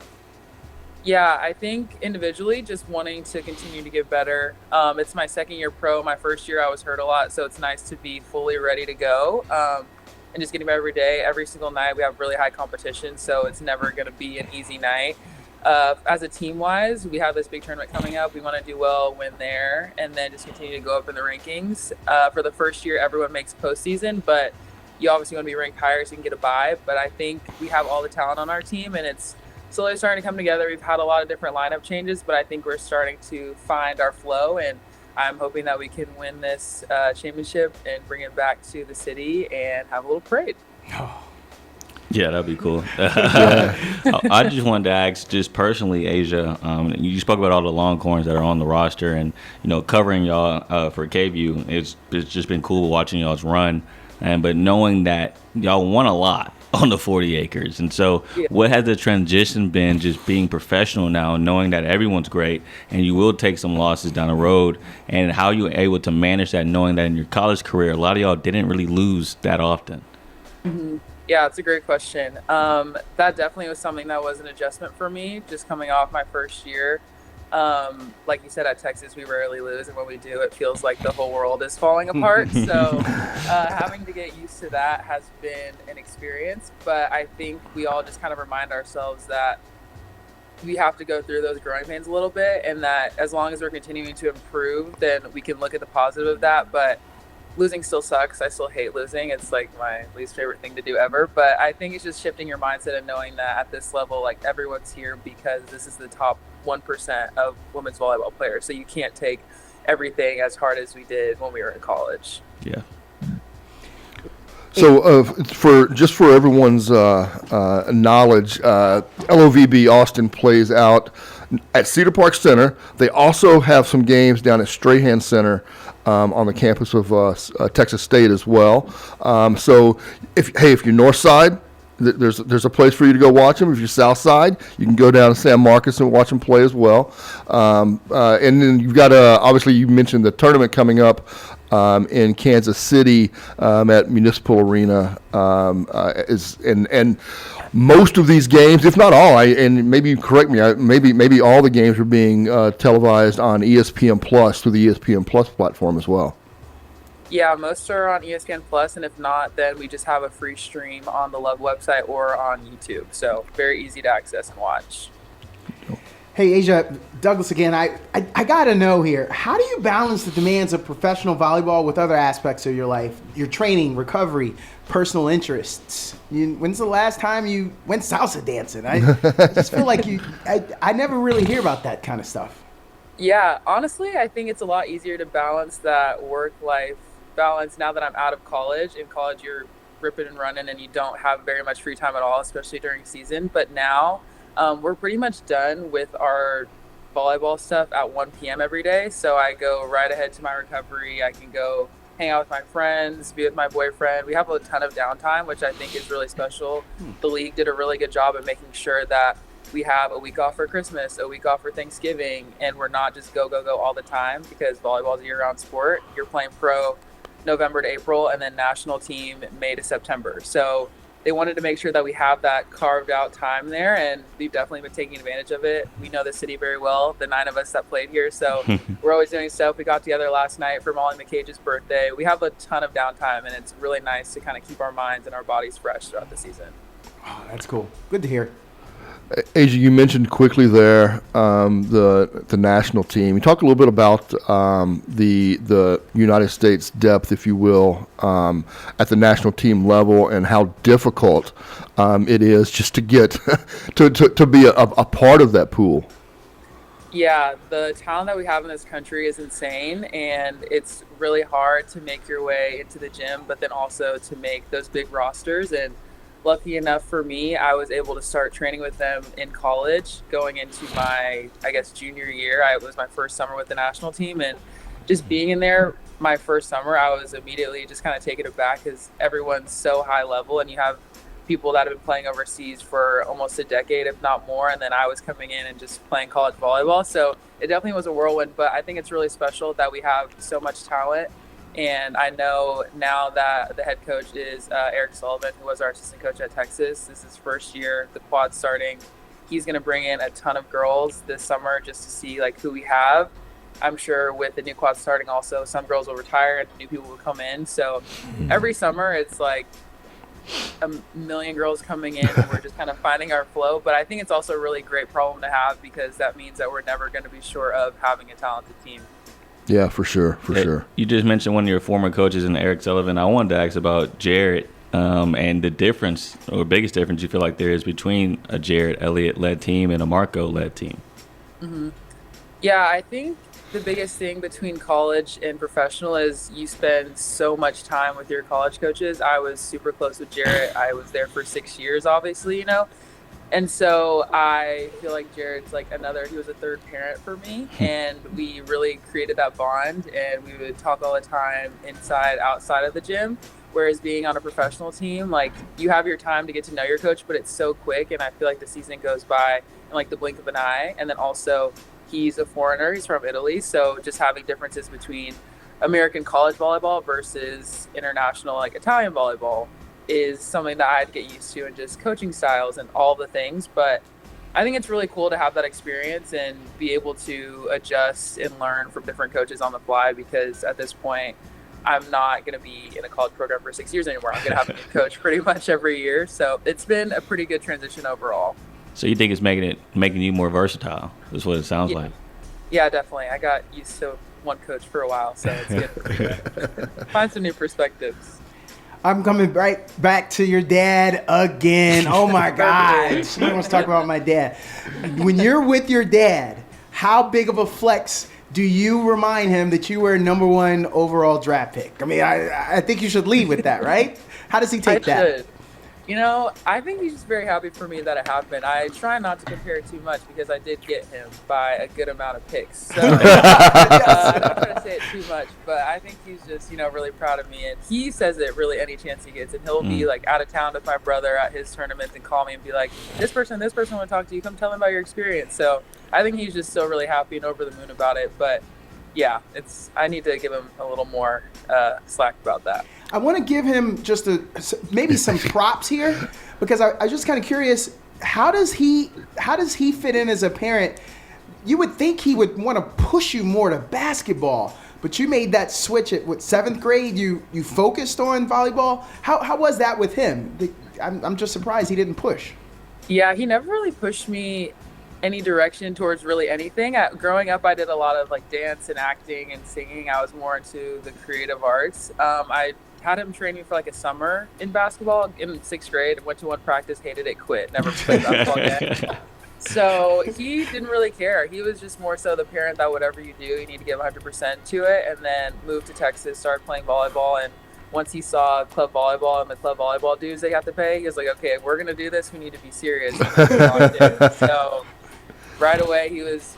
Yeah, I think individually, just wanting to continue to get better. It's my second year pro. My first year I was hurt a lot, so it's nice to be fully ready to go. And just getting better every day. Every single night we have really high competition, so it's never going to be an easy night. As a team-wise, we have this big tournament coming up. We want to do well, win there, and then just continue to go up in the rankings. For the first year, everyone makes postseason, but you obviously want to be ranked higher so you can get a bye. But I think we have all the talent on our team, and it's slowly starting to come together. We've had a lot of different lineup changes, but I think we're starting to find our flow, and I'm hoping that we can win this championship and bring it back to the city and have a little parade. Yeah, that'd be cool. I just wanted to ask, just personally, Asia, you spoke about all the Longhorns that are on the roster, and covering y'all for KVU. It's just been cool watching y'all's run, but knowing that y'all won a lot on the 40 acres. And so what has the transition been, just being professional now, knowing that everyone's great and you will take some losses down the road, and how you were able to manage that, knowing that in your college career, a lot of y'all didn't really lose that often? Mm-hmm. Yeah, it's a great question. That definitely was something that was an adjustment for me, just coming off my first year. Like you said, at Texas, we rarely lose, and when we do, it feels like the whole world is falling apart. So having to get used to that has been an experience, but I think we all just kind of remind ourselves that we have to go through those growing pains a little bit, and that as long as we're continuing to improve, then we can look at the positive of that. But losing still sucks. I still hate losing. It's like my least favorite thing to do ever. But I think it's just shifting your mindset and knowing that at this level, like, everyone's here because this is the top 1% of women's volleyball players. So you can't take everything as hard as we did when we were in college. Yeah. So, for everyone's knowledge, LOVB Austin plays out at Cedar Park Center. They also have some games down at Strahan Center on the campus of Texas State as well. So, if you're north side, there's a place for you to go watch them. If you're south side, you can go down to San Marcos and watch them play as well. And then you've got obviously you mentioned the tournament coming up in Kansas City at Municipal Arena, and most of these games, if not all, and maybe you correct me, maybe all the games are being televised on ESPN Plus through the ESPN Plus platform as well. Yeah, most are on ESPN Plus, and if not, then we just have a free stream on the Love website or on YouTube. So very easy to access and watch. Hey, Asia, Douglas again. I got to know here, how do you balance the demands of professional volleyball with other aspects of your life, your training, recovery, personal interests? When's the last time you went salsa dancing? I just feel like I never really hear about that kind of stuff. Yeah, honestly, I think it's a lot easier to balance that work-life balance now that I'm out of college. In college, you're ripping and running and you don't have very much free time at all, especially during season. But now we're pretty much done with our volleyball stuff at 1 p.m. every day. So I go right ahead to my recovery. I can go hang out with my friends, be with my boyfriend. We have a ton of downtime, which I think is really special. The league did a really good job of making sure that we have a week off for Christmas, a week off for Thanksgiving, and we're not just go all the time, because volleyball is a year-round sport. You're playing pro November to April, and then national team May to September. So they wanted to make sure that we have that carved out time there, and we've definitely been taking advantage of it. We know the city very well, the 9 of us that played here, so we're always doing stuff. We got together last night for Molly McCage's birthday. We have a ton of downtime, and it's really nice to kind of keep our minds and our bodies fresh throughout the season. Oh, that's cool. Good to hear. Asia, you mentioned quickly there the national team. You talked a little bit about the United States depth, if you will, at the national team level, and how difficult it is just to get to be a part of that pool. Yeah, the talent that we have in this country is insane, and it's really hard to make your way into the gym, but then also to make those big rosters. And lucky enough for me, I was able to start training with them in college, going into my, junior year. It was my first summer with the national team, and just being in there my first summer, I was immediately just kind of taken aback, because everyone's so high level, and you have people that have been playing overseas for almost a decade, if not more, and then I was coming in and just playing college volleyball. So it definitely was a whirlwind, but I think it's really special that we have so much talent. And I know now that the head coach is Eric Sullivan, who was our assistant coach at Texas. This is his first year, the quad starting. He's going to bring in a ton of girls this summer just to see who we have. I'm sure with the new quad starting also, some girls will retire and new people will come in. So every summer it's like a million girls coming in, and we're just kind of finding our flow. But I think it's also a really great problem to have, because that means that we're never going to be short of having a talented team. Yeah, for sure. You just mentioned one of your former coaches in Eric Sullivan. I wanted to ask about Jared and the difference, or biggest difference you feel like there is between a Jared Elliott-led team and a Marco-led team. Mm-hmm. Yeah, I think the biggest thing between college and professional is you spend so much time with your college coaches. I was super close with Jared. I was there for 6 years, obviously, And so I feel like Jared's he was a third parent for me, and we really created that bond, and we would talk all the time inside, outside of the gym. Whereas being on a professional team, you have your time to get to know your coach, but it's so quick, and I feel like the season goes by in the blink of an eye. And then also he's a foreigner, he's from Italy. So just having differences between American college volleyball versus international, Italian volleyball, is something that I had to get used to, and just coaching styles and all the things. But I think it's really cool to have that experience and be able to adjust and learn from different coaches on the fly, because at this point, I'm not going to be in a college program for 6 years anymore. I'm going to have a new coach pretty much every year. So it's been a pretty good transition overall. So you think it's making you more versatile? That's what it sounds like. Yeah, definitely. I got used to one coach for a while, so it's good. Find some new perspectives. I'm coming right back to your dad again. Oh my God. Somebody wants to talk about my dad. When you're with your dad, how big of a flex do you remind him that you were a #1 overall draft pick? I mean, I think you should lead with that, right? How does he take I that? should. You know, I think he's just very happy for me that it happened. I try not to compare too much because I did get him by a good amount of picks. So I don't try to say it too much, but I think he's just, really proud of me. And he says it really any chance he gets. And he'll be like out of town with my brother at his tournament and call me and be like, this person want to talk to you. Come tell him about your experience. So I think he's just still really happy and over the moon about it. But yeah, I need to give him a little more slack about that. I want to give him just maybe some props here, because I was just kind of curious. How does he fit in as a parent? You would think he would want to push you more to basketball, but you made that switch at 7th grade. You focused on volleyball. How was that with him? I'm just surprised he didn't push. Yeah, he never really pushed me any direction towards really anything. Growing up, I did a lot of dance and acting and singing. I was more into the creative arts. I had him training for a summer in basketball in 6th grade. Went to one practice, hated it, quit, never played basketball again. So he didn't really care. He was just more so the parent that whatever you do, you need to give 100% to it. And then moved to Texas, started playing volleyball. And once he saw club volleyball and the club volleyball dues they have to pay, he was like, okay, if we're going to do this, we need to be serious. So right away, he was,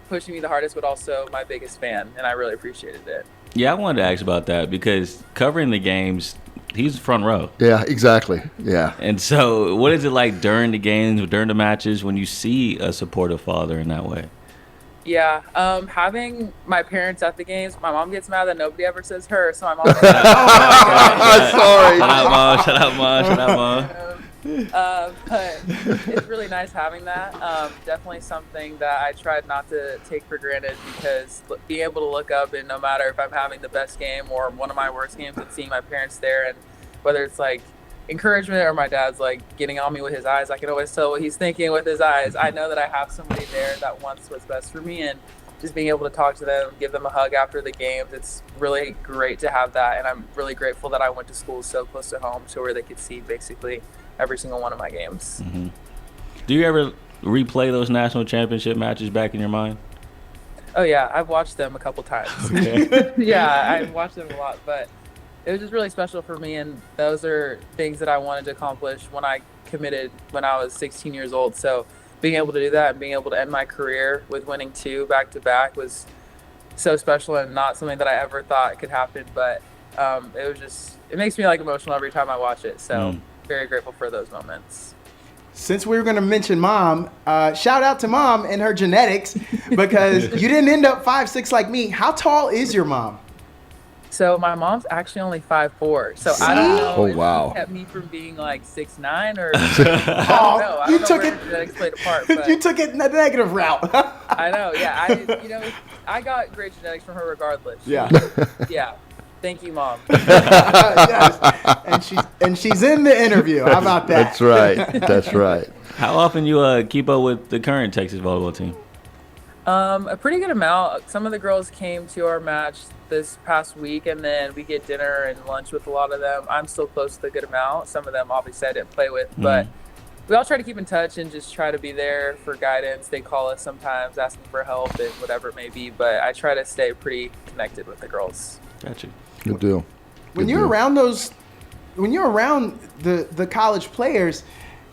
pushing me the hardest, but also my biggest fan. And I really appreciated it. Yeah, I wanted to ask about that because covering the games, he's front row. Yeah, exactly. Yeah. And so what is it like during the games, during the matches, when you see a supportive father in that way? Yeah, having my parents at the games, my mom gets mad that nobody ever says her, so my mom says, Sorry. Shut up, mom. but it's really nice having that. Definitely something that I tried not to take for granted, because being able to look up and no matter if I'm having the best game or one of my worst games, and seeing my parents there, and whether it's encouragement or my dad's getting on me with his eyes, I can always tell what he's thinking with his eyes. I know that I have somebody there that wants what's best for me, and just being able to talk to them, give them a hug after the games, it's really great to have that. And I'm really grateful that I went to school so close to home to where they could see basically every single one of my games. Mm-hmm. Do you ever replay those national championship matches back in your mind? Oh yeah, I've watched them a couple times. Okay. Yeah, I've watched them a lot, but it was just really special for me, and those are things that I wanted to accomplish when I committed when I was 16 years old. So being able to do that and being able to end my career with winning 2 back-to-back was so special, and not something that I ever thought could happen, but it makes me emotional every time I watch it. So very grateful for those moments. Since we were going to mention mom, shout out to mom and her genetics, because you didn't end up 5'6" like me. How tall is your mom? So my mom's actually only 5'4", so I don't know Oh, if wow. she kept me from being 6'9", or I don't know. I don't know where genetics played a part, but You took it in the negative route. I know, yeah. I got great genetics from her regardless. Yeah. Yeah. Thank you, Mom. Yes. And she's in the interview. How about that? That's right. How often you keep up with the current Texas volleyball team? A pretty good amount. Some of the girls came to our match this past week, and then we get dinner and lunch with a lot of them. I'm still close to a good amount. Some of them obviously I didn't play with, but we all try to keep in touch and just try to be there for guidance. They call us sometimes asking for help and whatever it may be, but I try to stay pretty connected with the girls. Gotcha. Good deal. When you're around the college players,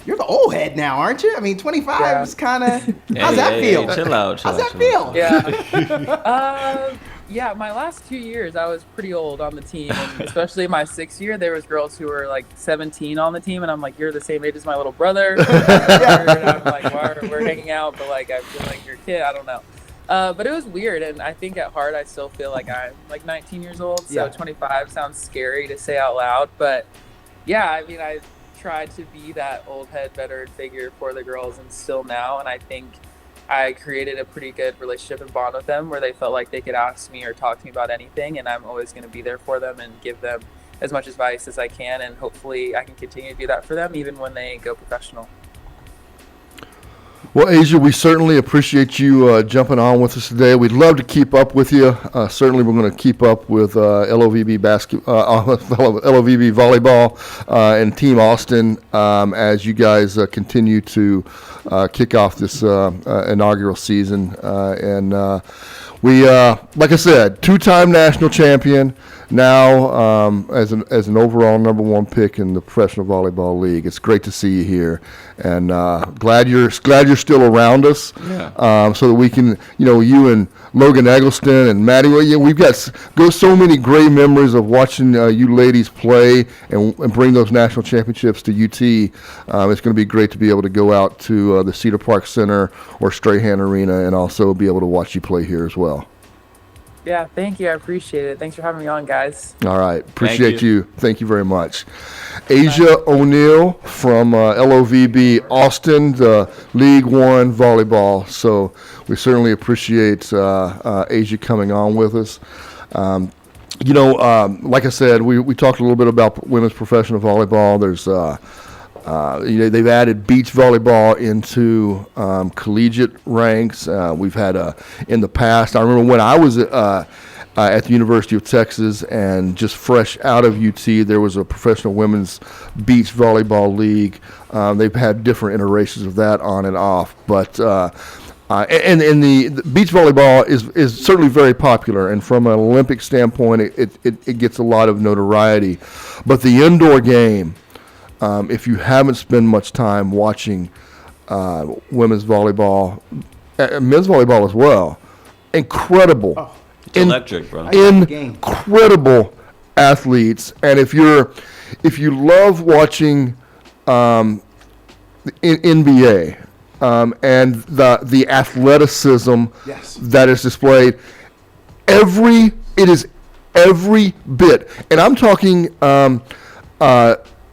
you're the old head now, aren't you? I mean, 25 is kind of. How's that feel? Chill out. How's that feel? Yeah. Yeah, my last 2 years, I was pretty old on the team, and especially my 6th year, there was girls who were 17 on the team, and I'm like, you're the same age as my little brother. And I'm like, why we're hanging out, but I feel like you're a kid. I don't know. But it was weird, and I think at heart I still feel like I'm 19 years old, so 25 sounds scary to say out loud. But yeah, I mean, I tried to be that old head veteran figure for the girls, and still now, and I think I created a pretty good relationship and bond with them where they felt like they could ask me or talk to me about anything, and I'm always going to be there for them and give them as much advice as I can, and hopefully I can continue to do that for them even when they go professional. Well, Asia, we certainly appreciate you jumping on with us today. We'd love to keep up with you. Certainly, we're going to keep up with LOVB LOVB volleyball and Team Austin as you guys continue to kick off this inaugural season. And we like I said, 2-time national champion. Now as an overall number 1 pick in the Professional Volleyball League. It's great to see you here, and glad you're still around us. Yeah. So that we can, you and Logan Eggleston and Maddie. We've got so many great memories of watching you ladies play and bring those national championships to UT. It's going to be great to be able to go out to the Cedar Park Center or Strahan Arena and also be able to watch you play here as well. Yeah, thank you. I appreciate it. Thanks for having me on, guys. All right. Appreciate you. you. Thank you very much. Asia O'Neill from LOVB Austin, the League One volleyball. So we certainly appreciate Asia coming on with us. Like I said, we talked a little bit about women's professional volleyball. There's they've added beach volleyball into collegiate ranks. We've had in the past. I remember when I was at the University of Texas and just fresh out of UT, there was a professional women's beach volleyball league. They've had different iterations of that on and off, but. And the beach volleyball is certainly very popular, and from an Olympic standpoint, it gets a lot of notoriety. But the indoor game. If you haven't spent much time watching women's volleyball, men's volleyball as well, incredible, It's electric, bro. incredible athletes. And if you love watching NBA and the athleticism Yes. that is displayed, it is every bit, and I'm talking.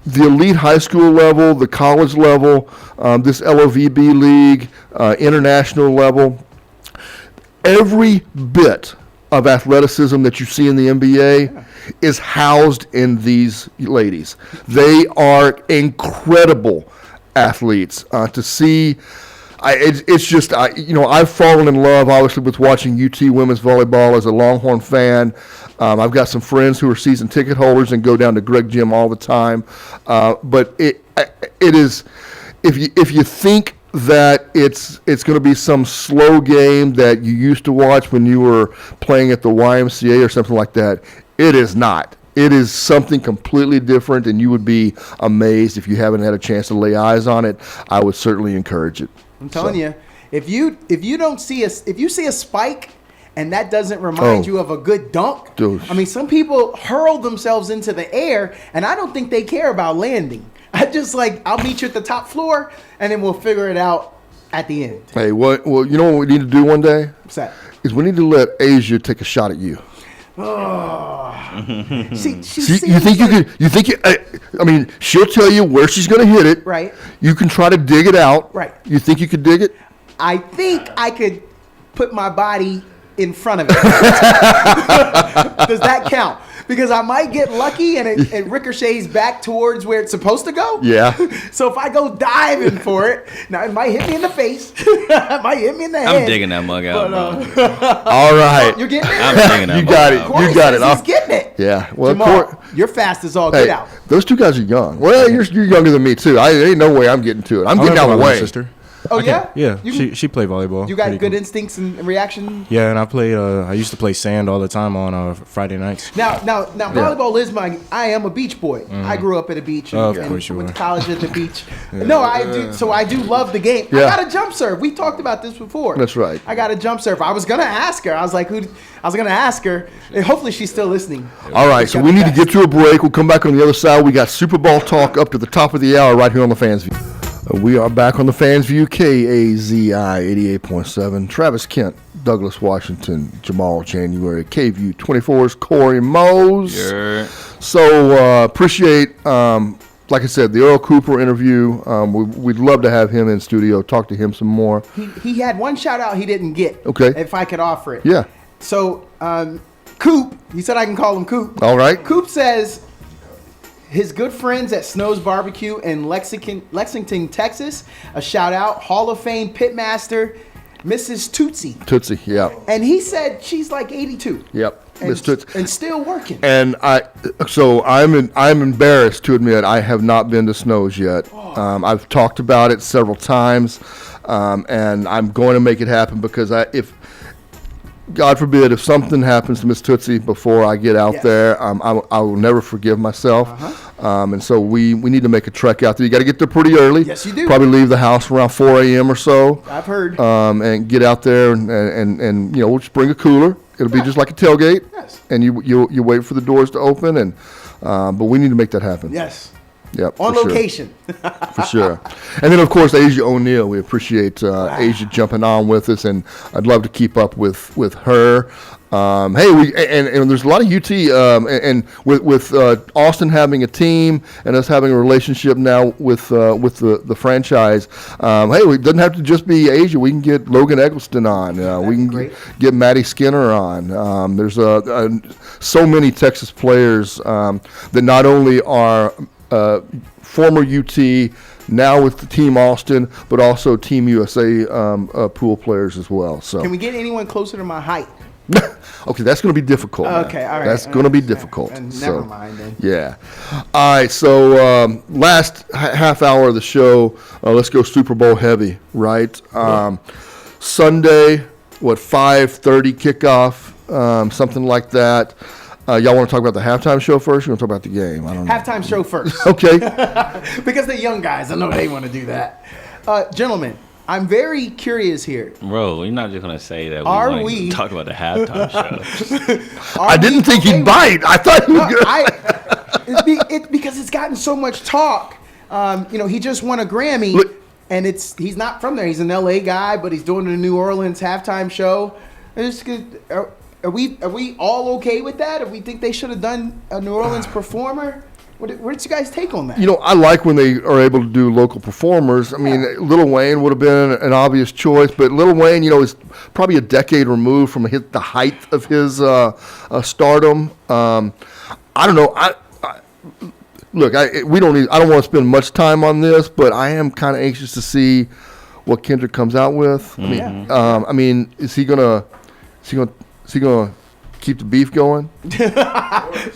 The elite high school level, the college level, this LOVB league, international level, every bit of athleticism that you see in the NBA is housed in these ladies. They are incredible athletes. To see, it's just, I've fallen in love, obviously, with watching UT women's volleyball as a Longhorn fan. I've got some friends who are season ticket holders and go down to Greg Gym all the time. But it is, if you think that it's going to be some slow game that you used to watch when you were playing at the YMCA or something like that, it is not. It is something completely different, and you would be amazed if you haven't had a chance to lay eyes on it. I would certainly encourage it. I'm telling you, if you see a spike and that doesn't remind you of a good dunk, Dude. I mean, some people hurl themselves into the air, and I don't think they care about landing. I just I'll meet you at the top floor, and then we'll figure it out at the end. Hey, well, you know what we need to do one day? What's that? Is we need to let Asia take a shot at you. You think I mean, she'll tell you where she's going to hit it. Right. You can try to dig it out. Right. You think you could dig it? I think I could put my body in front of it. Does that count? Because I might get lucky and it ricochets back towards where it's supposed to go. Yeah. So if I go diving for it, now it might hit me in the face. It might hit me in the head. I'm digging that mug out, bro. All right. You're getting it? I'm digging that You mug got it. out. Corey You got says it. He's getting it. Yeah. Well, Jamal, you're fast as all hey, get out. those two guys are young. Well, you're younger than me too. There ain't no way I'm getting to it. I'm getting out of the way. Sister. Oh, yeah? Yeah, You, she played volleyball. you got Pretty good cool. instincts and reaction? Yeah, and I played. I used to play sand all the time on Friday nights. Now, volleyball is I am a beach boy. I grew up at a beach and, Of course you went to were. college at the beach. No, I do. So I do love the game. Yeah. I got a jump serve. We talked about this before. That's right. I got a jump serve. I was gonna ask her. I was like, I was gonna ask her. And hopefully she's still listening. All right, so we need to get to a break. We'll come back on the other side. We got Super Bowl talk up to the top of the hour right here on the Fans View. We are back on the Fans View, KAZI 88.7. Travis Kent, Douglas Washington, Jamal January, KView 24's Corey Mose. Sure. So appreciate, like I said, the Earl Cooper interview. We'd love to have him in studio, talk to him some more. He had one shout out he didn't get. Okay. If I could offer it. Yeah. So Coop, he said I can call him Coop. All right. Coop says his good friends at Snow's Barbecue in Lexington, Texas. A shout out, Hall of Fame pitmaster, Mrs. Tootsie. Tootsie, yeah. And he said she's like 82. Yep. And, Miss Tootsie. and still working. And I'm embarrassed to admit I have not been to Snow's yet. I've talked about it several times, and I'm going to make it happen because God forbid, if something happens to Miss Tootsie before I get out Yes. there, I will never forgive myself. And so we need to make a trek out there. You got to get there pretty early. Yes, you do. Probably leave the house around 4 a.m. or so. I've heard. And get out there and we'll just bring a cooler. It'll be just like a tailgate. Yes. And you wait for the doors to open and but we need to make that happen. Yes. Yep. On for sure. location. For sure. And then, of course, Asia O'Neal. We appreciate Asia jumping on with us, and I'd love to keep up with her. And there's a lot of UT, and with Austin having a team and us having a relationship now with the franchise. It doesn't have to just be Asia. We can get Logan Eggleston on. We can great. get Maddie Skinner on. There's so many Texas players that not only are former UT, now with the Team Austin, but also Team USA pool players as well. So Can we get anyone closer to my height? okay, that's going to be difficult. man. Okay, all right. That's going to be difficult. Never mind then. Yeah. All right. So last half hour of the show, let's go Super Bowl heavy. Right. Sunday, 5:30 kickoff, something like that. Y'all want to talk about the halftime show first? Or you want to talk about the game? I don't know. Halftime show first. Okay. Because the young guys, I know they want to do that. Gentlemen, I'm very curious here. Bro, you're not just gonna say that. Are wanna we- talk about the halftime show? Are I didn't we think okay he'd with- bite. I thought he was No, good. because it's gotten so much talk. He just won a Grammy, Look- and he's not from there. He's an LA guy, but he's doing the New Orleans halftime show. Are we all okay with that? Or we think they should have done a New Orleans performer? What's you guys take on that? I like when they are able to do local performers. I mean, Lil Wayne would have been an obvious choice, but Lil Wayne, is probably a decade removed from the height of his stardom. I don't know. I don't want to spend much time on this, but I am kind of anxious to see what Kendrick comes out with. I mean, is he gonna keep the beef going?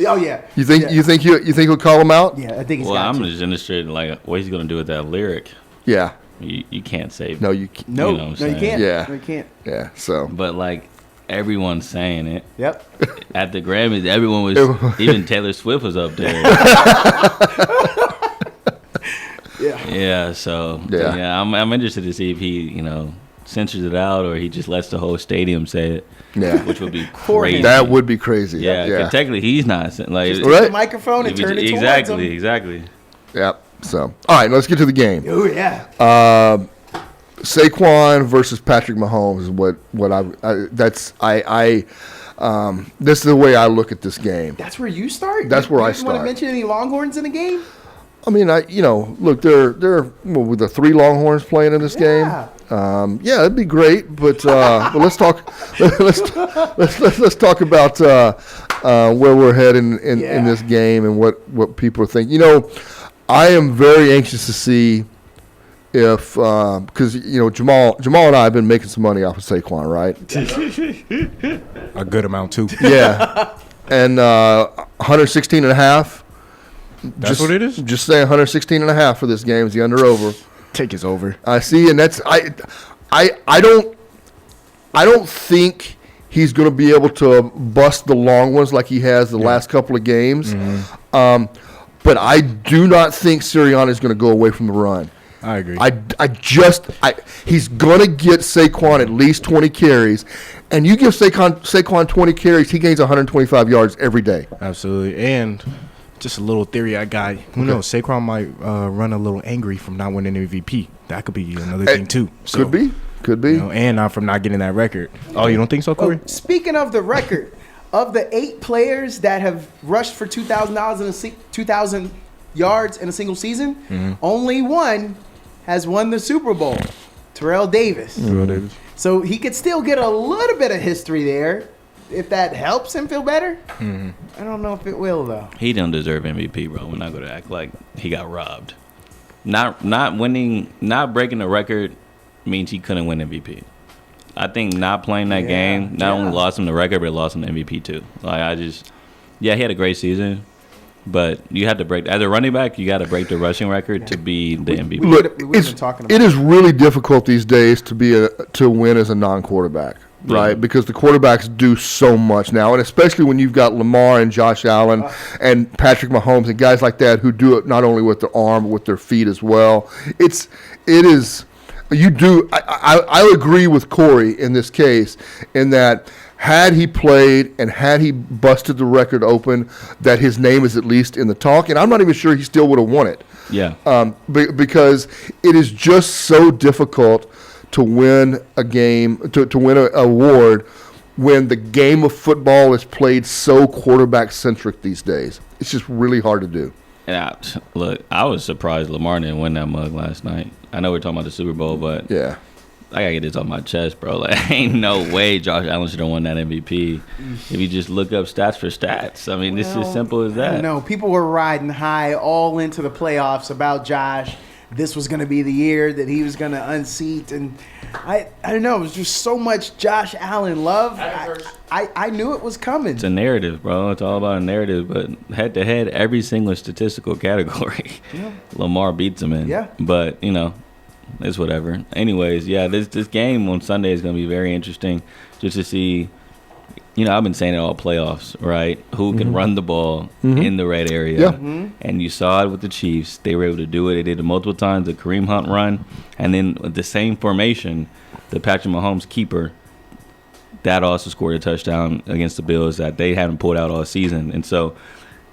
Oh yeah. You think he'll call him out? Yeah, I think he's Well, got I'm to. just interested in what he's gonna do with that lyric. Yeah. You can't say No, you. No, you know what I'm no, you saying? can't. Yeah. No, you can't. Yeah. So. But everyone's saying it Yep. at the Grammys. Everyone was, even Taylor Swift was up there. Yeah. Yeah. So Yeah. I'm interested to see if he censors it out or he just lets the whole stadium say it. Yeah. Which would be For him. crazy. That would be crazy. Yeah. 'Cause technically, he's not Just Right. take the microphone and if you- turn it exactly. towards him. Exactly. Yep. So. All right. Let's get to the game. Oh yeah. Saquon versus Patrick Mahomes is what this is the way I look at this game. That's where you start. That's where I You want start. to mention any Longhorns in the game? I mean, look, they're with the 3 Longhorns playing in this Yeah. game. Yeah, it'd be great, but let's talk. Let's talk about where we're heading in this game and what people are thinking. I am very anxious to see if because Jamal and I have been making some money off of Saquon, right? A good amount too. Yeah, and 116 and a half. That's what it is? Just say 116 and a half for this game is the under over. Take is over. I see, and that's I don't think he's going to be able to bust the long ones like he has the last couple of games. But I do not think Sirianni is going to go away from the run. I agree. He's going to get Saquon at least 20 carries, and you give Saquon 20 carries, he gains 125 yards every day. Absolutely. And just a little theory I got. Who knows? Saquon might run a little angry from not winning MVP. That could be another thing too. So, Could be. and not from not getting that record. Oh, you don't think so, Corey? Speaking of the record, of the 8 players that have rushed for $2,000 yards in a single season, only one has won the Super Bowl, Terrell Davis. So he could still get a little bit of history there. If that helps him feel better, I don't know if it will though. He don't deserve MVP, bro. We're not gonna act like he got robbed. Not winning, not breaking the record means he couldn't win MVP. I think not playing that game not only lost him the record, but it lost him the MVP too. He had a great season, but you had to break as a running back. You got to break the rushing record to be the MVP. Look, we would've been talking about it is really difficult these days to win as a non-quarterback. right? Because the quarterbacks do so much now, and especially when you've got Lamar and Josh Allen and Patrick Mahomes and guys like that who do it not only with their arm but with their feet as well. It is. You do. I agree with Corey in this case in that had he played and had he busted the record open, that his name is at least in the talk, and I'm not even sure he still would have won it. Yeah. Because it is just so difficult to win a game, to win an award when the game of football is played so quarterback-centric these days. It's just really hard to do. Yeah, look, I was surprised Lamar didn't win that mug last night. I know we're talking about the Super Bowl, but Yeah. I gotta get this off my chest, bro. Like, ain't no way Josh Allen should have won that MVP. If you just look up stats for stats, I mean, it's as simple as that. No, people were riding high all into the playoffs about Josh. This was going to be the year that he was going to unseat, and I don't know. It was just so much Josh Allen love. I knew it was coming. It's a narrative, bro. It's all about a narrative. But head to head, every single statistical category, Lamar beats him in. Yeah. But it's whatever. Anyways, yeah, this game on Sunday is going to be very interesting, just to see. I've been saying it all playoffs, right? Who can run the ball in the red area? Yeah. And you saw it with the Chiefs. They were able to do it. They did it multiple times. The Kareem Hunt run, and then with the same formation, the Patrick Mahomes keeper, that also scored a touchdown against the Bills that they haven't pulled out all season. And so,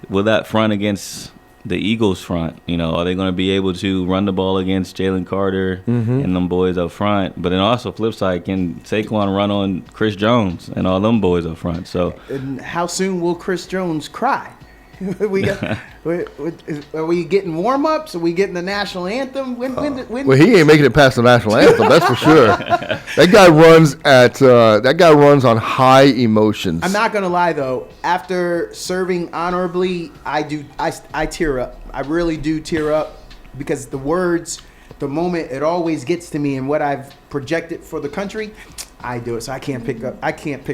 with that front against the Eagles front, are they going to be able to run the ball against Jalen Carter and them boys up front? But then also, flip side, can Saquon run on Chris Jones and all them boys up front? So, And how soon will Chris Jones cry? Are we getting warm-ups? Are we getting the national anthem? When Well, he ain't making it past the national anthem, that's for sure. That guy runs on high emotions. I'm not gonna lie though. After serving honorably, I tear up. I really do tear up because the words, the moment, it always gets to me, and what I've projected for the country, I do it. So I can't pick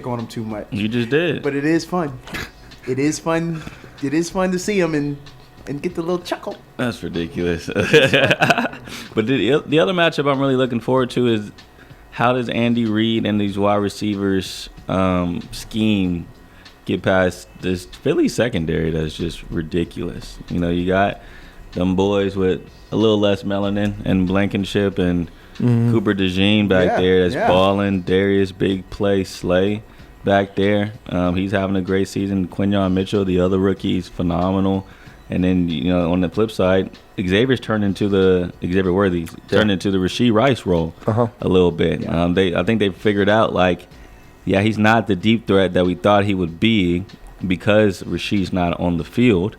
on him too much. you just did. But it is fun. It is fun. It is fun to see him and get the little chuckle. That's ridiculous. But the other matchup I'm really looking forward to is how does Andy Reid and these wide receivers scheme get past this Philly secondary that's just ridiculous. You got them boys with a little less melanin and Blankenship and Cooper DeJean back there that's balling. Darius Big Play Slay back there. He's having a great season. Quinyon Mitchell, the other rookie, is phenomenal. And then, on the flip side, Xavier Worthy turned into the Rashee Rice role a little bit. I think they figured out, he's not the deep threat that we thought he would be because Rashee's not on the field.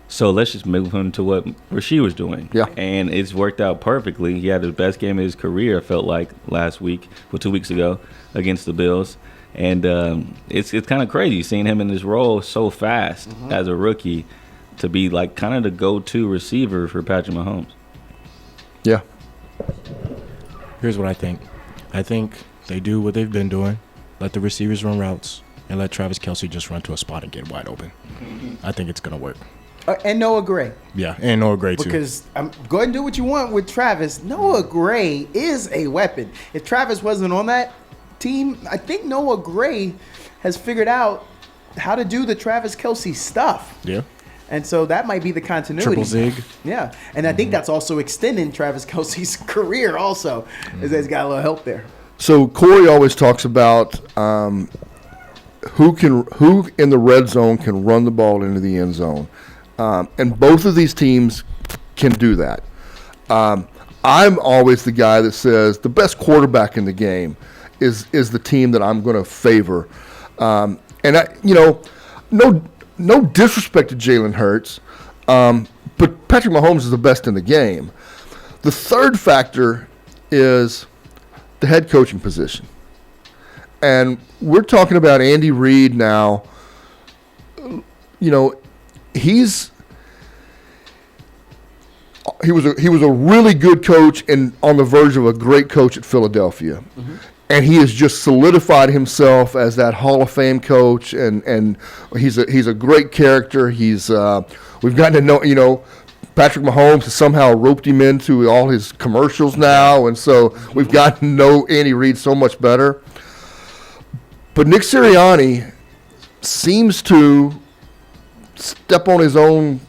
So let's just move him to what Rashee was doing. Yeah. And it's worked out perfectly. He had his best game of his career, it felt like, 2 weeks ago against the Bills. And it's kind of crazy seeing him in this role so fast as a rookie to be kind of the go-to receiver for Patrick Mahomes. Yeah. Here's what I think. I think they do what they've been doing. Let the receivers run routes and let Travis Kelce just run to a spot and get wide open. I think it's going to work. And Noah Gray. Yeah, and Noah Gray too. Because go ahead and do what you want with Travis. Noah Gray is a weapon. If Travis wasn't on that team, I think Noah Gray has figured out how to do the Travis Kelce stuff. Yeah. And so that might be the continuity. Triple zig. Yeah. And I think that's also extending Travis Kelce's career also, as he's got a little help there. So Corey always talks about who in the red zone can run the ball into the end zone. And both of these teams can do that. I'm always the guy that says the best quarterback in the game is the team that I'm going to favor. No disrespect to Jalen Hurts, but Patrick Mahomes is the best in the game. The third factor is the head coaching position. And we're talking about Andy Reid now. He was a really good coach and on the verge of a great coach at Philadelphia. And he has just solidified himself as that Hall of Fame coach, and he's a great character. We've gotten to know, Patrick Mahomes has somehow roped him into all his commercials now, and so we've gotten to know Andy Reid so much better. But Nick Sirianni seems to step on his own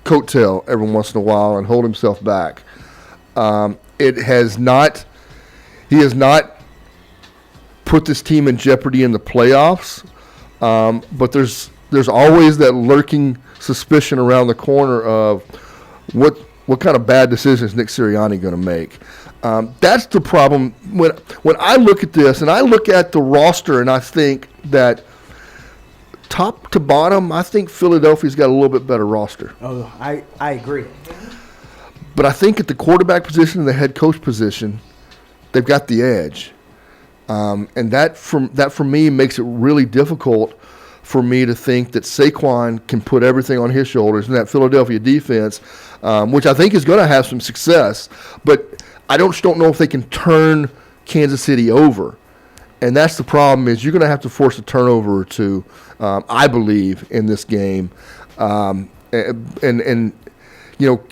coattail every once in a while and hold himself back. He has not put this team in jeopardy in the playoffs, but there's always that lurking suspicion around the corner of what kind of bad decisions Nick Sirianni going to make. That's the problem. When I look at this and I look at the roster and I think that top to bottom, I think Philadelphia's got a little bit better roster. Oh, I agree. But I think at the quarterback position and the head coach position, they've got the edge. And that for me makes it really difficult for me to think that Saquon can put everything on his shoulders in that Philadelphia defense, which I think is going to have some success. But I don't know if they can turn Kansas City over. And that's the problem is you're going to have to force a turnover or two, I believe, in this game. And you know,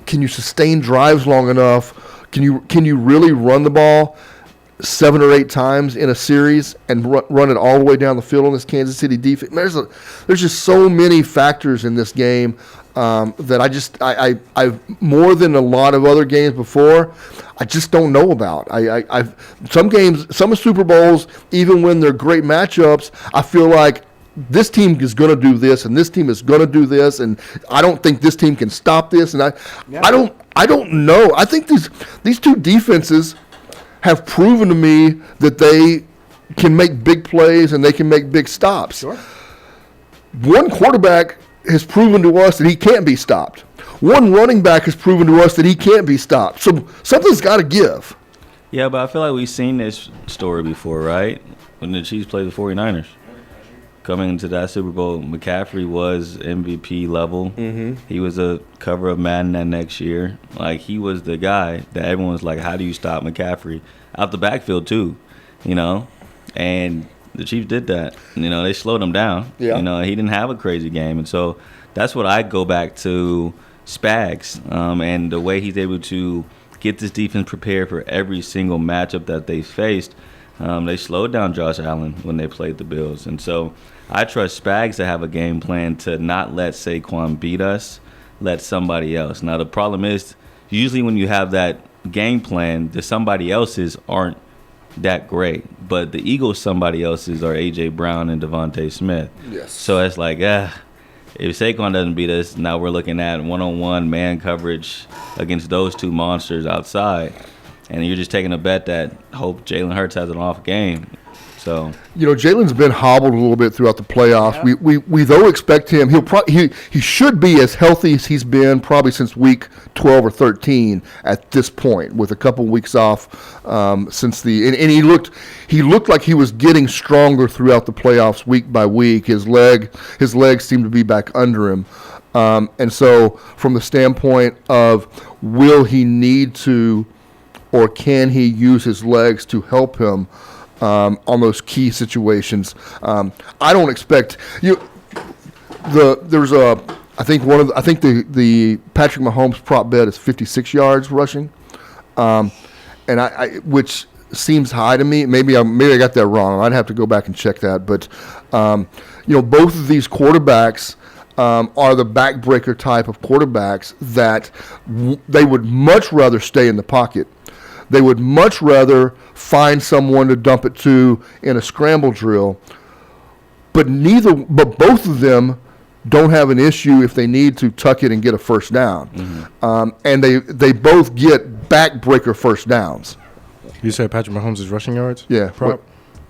can you sustain drives long enough? Can you really run the ball 7 or 8 times in a series and run it all the way down the field on this Kansas City defense? There's just so many factors in this game that I've more than a lot of other games before, I just don't know about. Some Super Bowls, even when they're great matchups, I feel like this team is going to do this and this team is going to do this, and I don't think this team can stop this. And I don't know. I think these two defenses have proven to me that they can make big plays and they can make big stops. Sure. One quarterback has proven to us that he can't be stopped. One running back has proven to us that he can't be stopped. So something's got to give. Yeah, but I feel like we've seen this story before, right? When the Chiefs played the 49ers. Coming into that Super Bowl, McCaffrey was MVP level. Mm-hmm. He was a cover of Madden that next year. Like, he was the guy that everyone was like, how do you stop McCaffrey? Out the backfield, too, you know? And the Chiefs did that. You know, they slowed him down. Yeah. You know, he didn't have a crazy game. And so that's what I go back to Spags and the way he's able to get this defense prepared for every single matchup that they faced. They slowed down Josh Allen when they played the Bills. And so I trust Spags to have a game plan to not let Saquon beat us, let somebody else. Now, the problem is usually when you have that game plan, the somebody else's aren't that great. But the Eagles' somebody else's are A.J. Brown and Devontae Smith. Yes. So it's like, if Saquon doesn't beat us, now we're looking at one-on-one man coverage against those two monsters outside. And you're just taking a bet that hope Jalen Hurts has an off game. So, you know, Jalen's been hobbled a little bit throughout the playoffs. Yeah. We though expect him. He should be as healthy as he's been probably since week 12 or 13 at this point, with a couple weeks off since and he looked like he was getting stronger throughout the playoffs week by week. His legs seemed to be back under him. And so from the standpoint of will he need to or can he use his legs to help him on those key situations? I don't expect you. I think the Patrick Mahomes prop bet is 56 yards rushing, and which seems high to me. Maybe I got that wrong. I'd have to go back and check that. But you know, both of these quarterbacks are the backbreaker type of quarterbacks that they would much rather stay in the pocket. They would much rather find someone to dump it to in a scramble drill. But both of them don't have an issue if they need to tuck it and get a first down. Mm-hmm. And they both get backbreaker first downs. You said Patrick Mahomes' rushing yards? Yeah. Prop?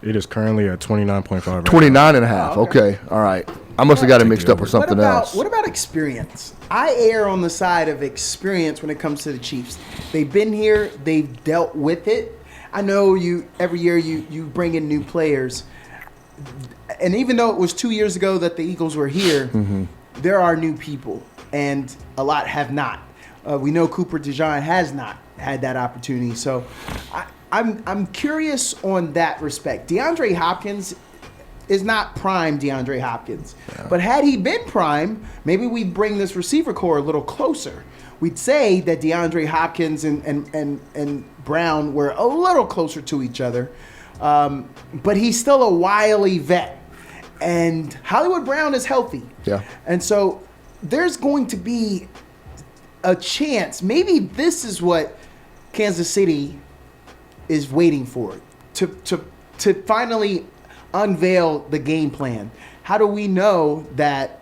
It is currently at 29.5. 29 and a half. Okay. All right. I must have got it mixed up with something else. What about experience? I err on the side of experience when it comes to the Chiefs. They've been here. They've dealt with it. I know every year you bring in new players. And even though it was 2 years ago that the Eagles were here, mm-hmm. there are new people, and a lot have not. We know Cooper DeJean has not had that opportunity. So I'm curious on that respect. DeAndre Hopkins is not prime DeAndre Hopkins. Yeah. But had he been prime, maybe we'd bring this receiver core a little closer. We'd say that DeAndre Hopkins and Brown were a little closer to each other. But he's still a wily vet. And Hollywood Brown is healthy. Yeah. And so there's going to be a chance. Maybe this is what Kansas City is waiting for, to finally unveil the game plan. How do we know that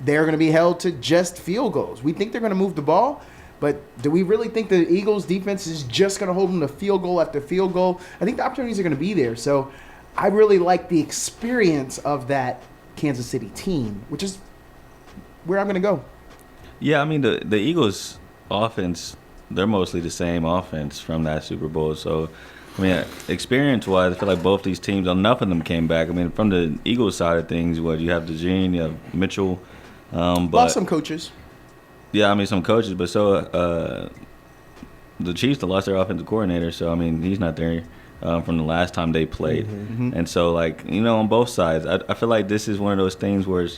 they're going to be held to just field goals? We think they're going to move the ball, but do we really think the Eagles defense is just going to hold them to field goal after field goal? I think the opportunities are going to be there. So I really like the experience of that Kansas City team, which is where I'm going to go. Yeah, I mean, the Eagles' offense, they're mostly the same offense from that Super Bowl. So, I mean, experience-wise, I feel like both these teams, enough of them came back. I mean, from the Eagles side of things, you have DeJean, you have Mitchell. But Lost some coaches. Yeah, I mean, some coaches. But so the Chiefs lost their offensive coordinator. So, I mean, he's not there from the last time they played. And so, like, on both sides, I feel like this is one of those things where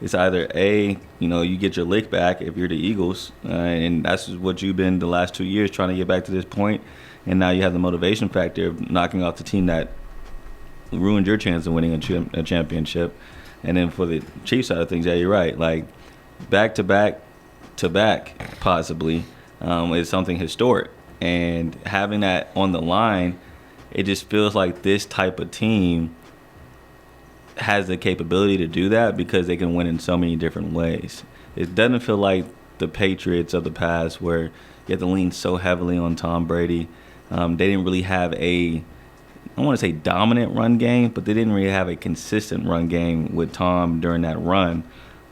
it's either you get your lick back if you're the Eagles, and that's what you've been the last 2 years trying to get back to this point, and now you have the motivation factor of knocking off the team that ruined your chance of winning a championship. And then for the Chiefs side of things, yeah, you're right. Like back to back possibly is something historic, and having that on the line, it just feels like this type of team has the capability to do that because they can win in so many different ways. It doesn't feel like the Patriots of the past where you have to lean so heavily on Tom Brady. They didn't really have I don't want to say dominant run game, but they didn't really have a consistent run game with Tom during that run.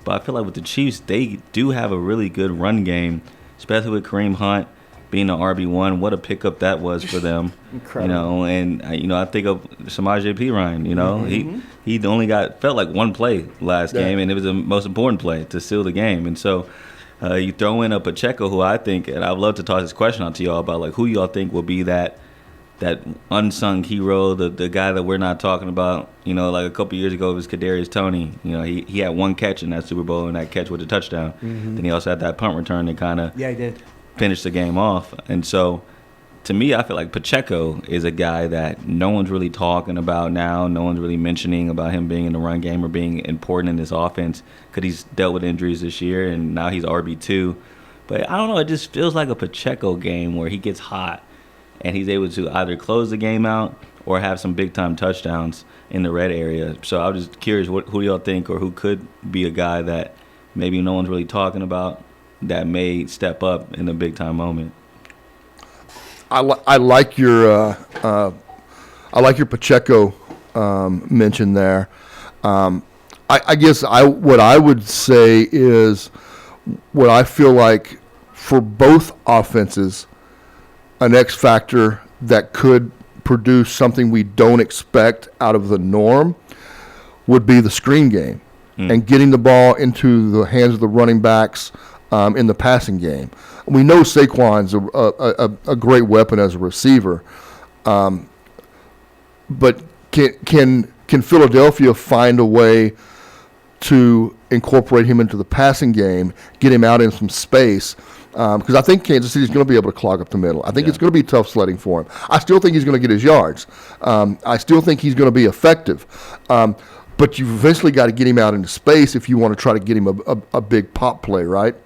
But I feel like with the Chiefs, they do have a really good run game, especially with Kareem Hunt being an RB1. What a pickup that was for them. Incredible. And I think of Samaje Perine. He only felt like one play last game, and it was the most important play to seal the game. And so you throw in a Pacheco, who I think, and I'd love to toss this question out to y'all about like who y'all think will be that unsung hero, the guy that we're not talking about. Like a couple years ago, it was Kadarius Toney. He had one catch in that Super Bowl, and that catch with a touchdown. Then he also had that punt return that kind of he did finish the game off. And so to me, I feel like Pacheco is a guy that no one's really talking about now. No one's really mentioning about him being in the run game or being important in this offense because he's dealt with injuries this year, and now he's RB2. But I don't know, it just feels like a Pacheco game where he gets hot and he's able to either close the game out or have some big-time touchdowns in the red area. So I was just curious, who do y'all think, or who could be a guy that maybe no one's really talking about that may step up in a big-time moment? I like your Pacheco mention there. I guess what I would say is what I feel like for both offenses, an X factor that could produce something we don't expect out of the norm would be the screen game and getting the ball into the hands of the running backs in the passing game. We know Saquon's a great weapon as a receiver, but can Philadelphia find a way to incorporate him into the passing game, get him out in some space? Because I think Kansas City is going to be able to clog up the middle. I think it's going to be tough sledding for him. I still think he's going to get his yards. I still think he's going to be effective. But you've eventually got to get him out into space if you want to try to get him a big pop play, right?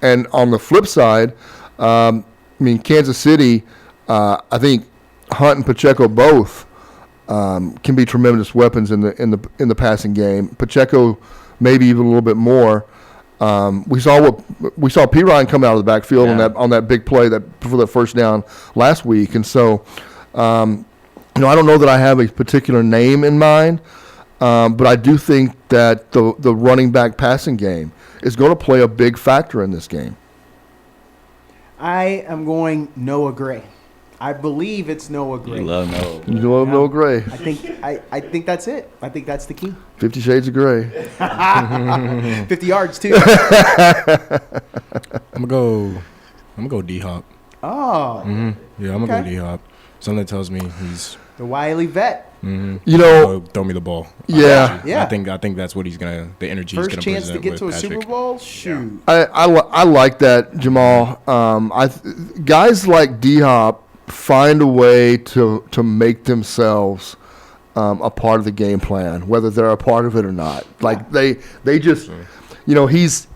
And on the flip side, Kansas City, I think Hunt and Pacheco both can be tremendous weapons in the passing game. Pacheco maybe even a little bit more. We saw Perine come out of the backfield on that big play for that first down last week, and so I don't know that I have a particular name in mind, but I do think that the running back passing game is going to play a big factor in this game. I am going Noah Gray. I believe it's Noah Gray. You love Noah. You love Noah Gray. I think that's it. I think that's the key. 50 Shades of Gray. 50 yards too. I'm gonna go D-Hop. Oh. Yeah, I'm gonna go D-Hop. Something tells me he's the wily vet. Throw me the ball. Yeah. Yeah. I think that's what the energy he's First gonna chance to present get with to a Patrick. Super Bowl. Shoot. I like that, Jamal. Guys like D-Hop find a way to make themselves a part of the game plan, whether they're a part of it or not. Like they just, he's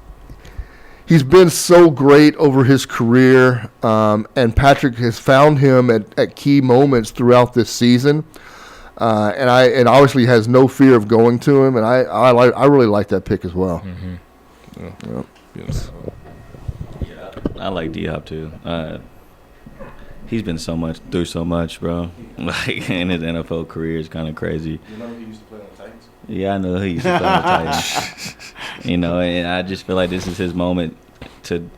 been so great over his career, and Patrick has found him at key moments throughout this season, and obviously has no fear of going to him, and I really like that pick as well. Mm-hmm. Yes. Yeah, I like D-Hop too. He's been through so much, bro. Like, in his NFL career is kind of crazy. You remember he used to play on the Titans? Yeah, I know he used to play on the Titans. And I just feel like this is his moment to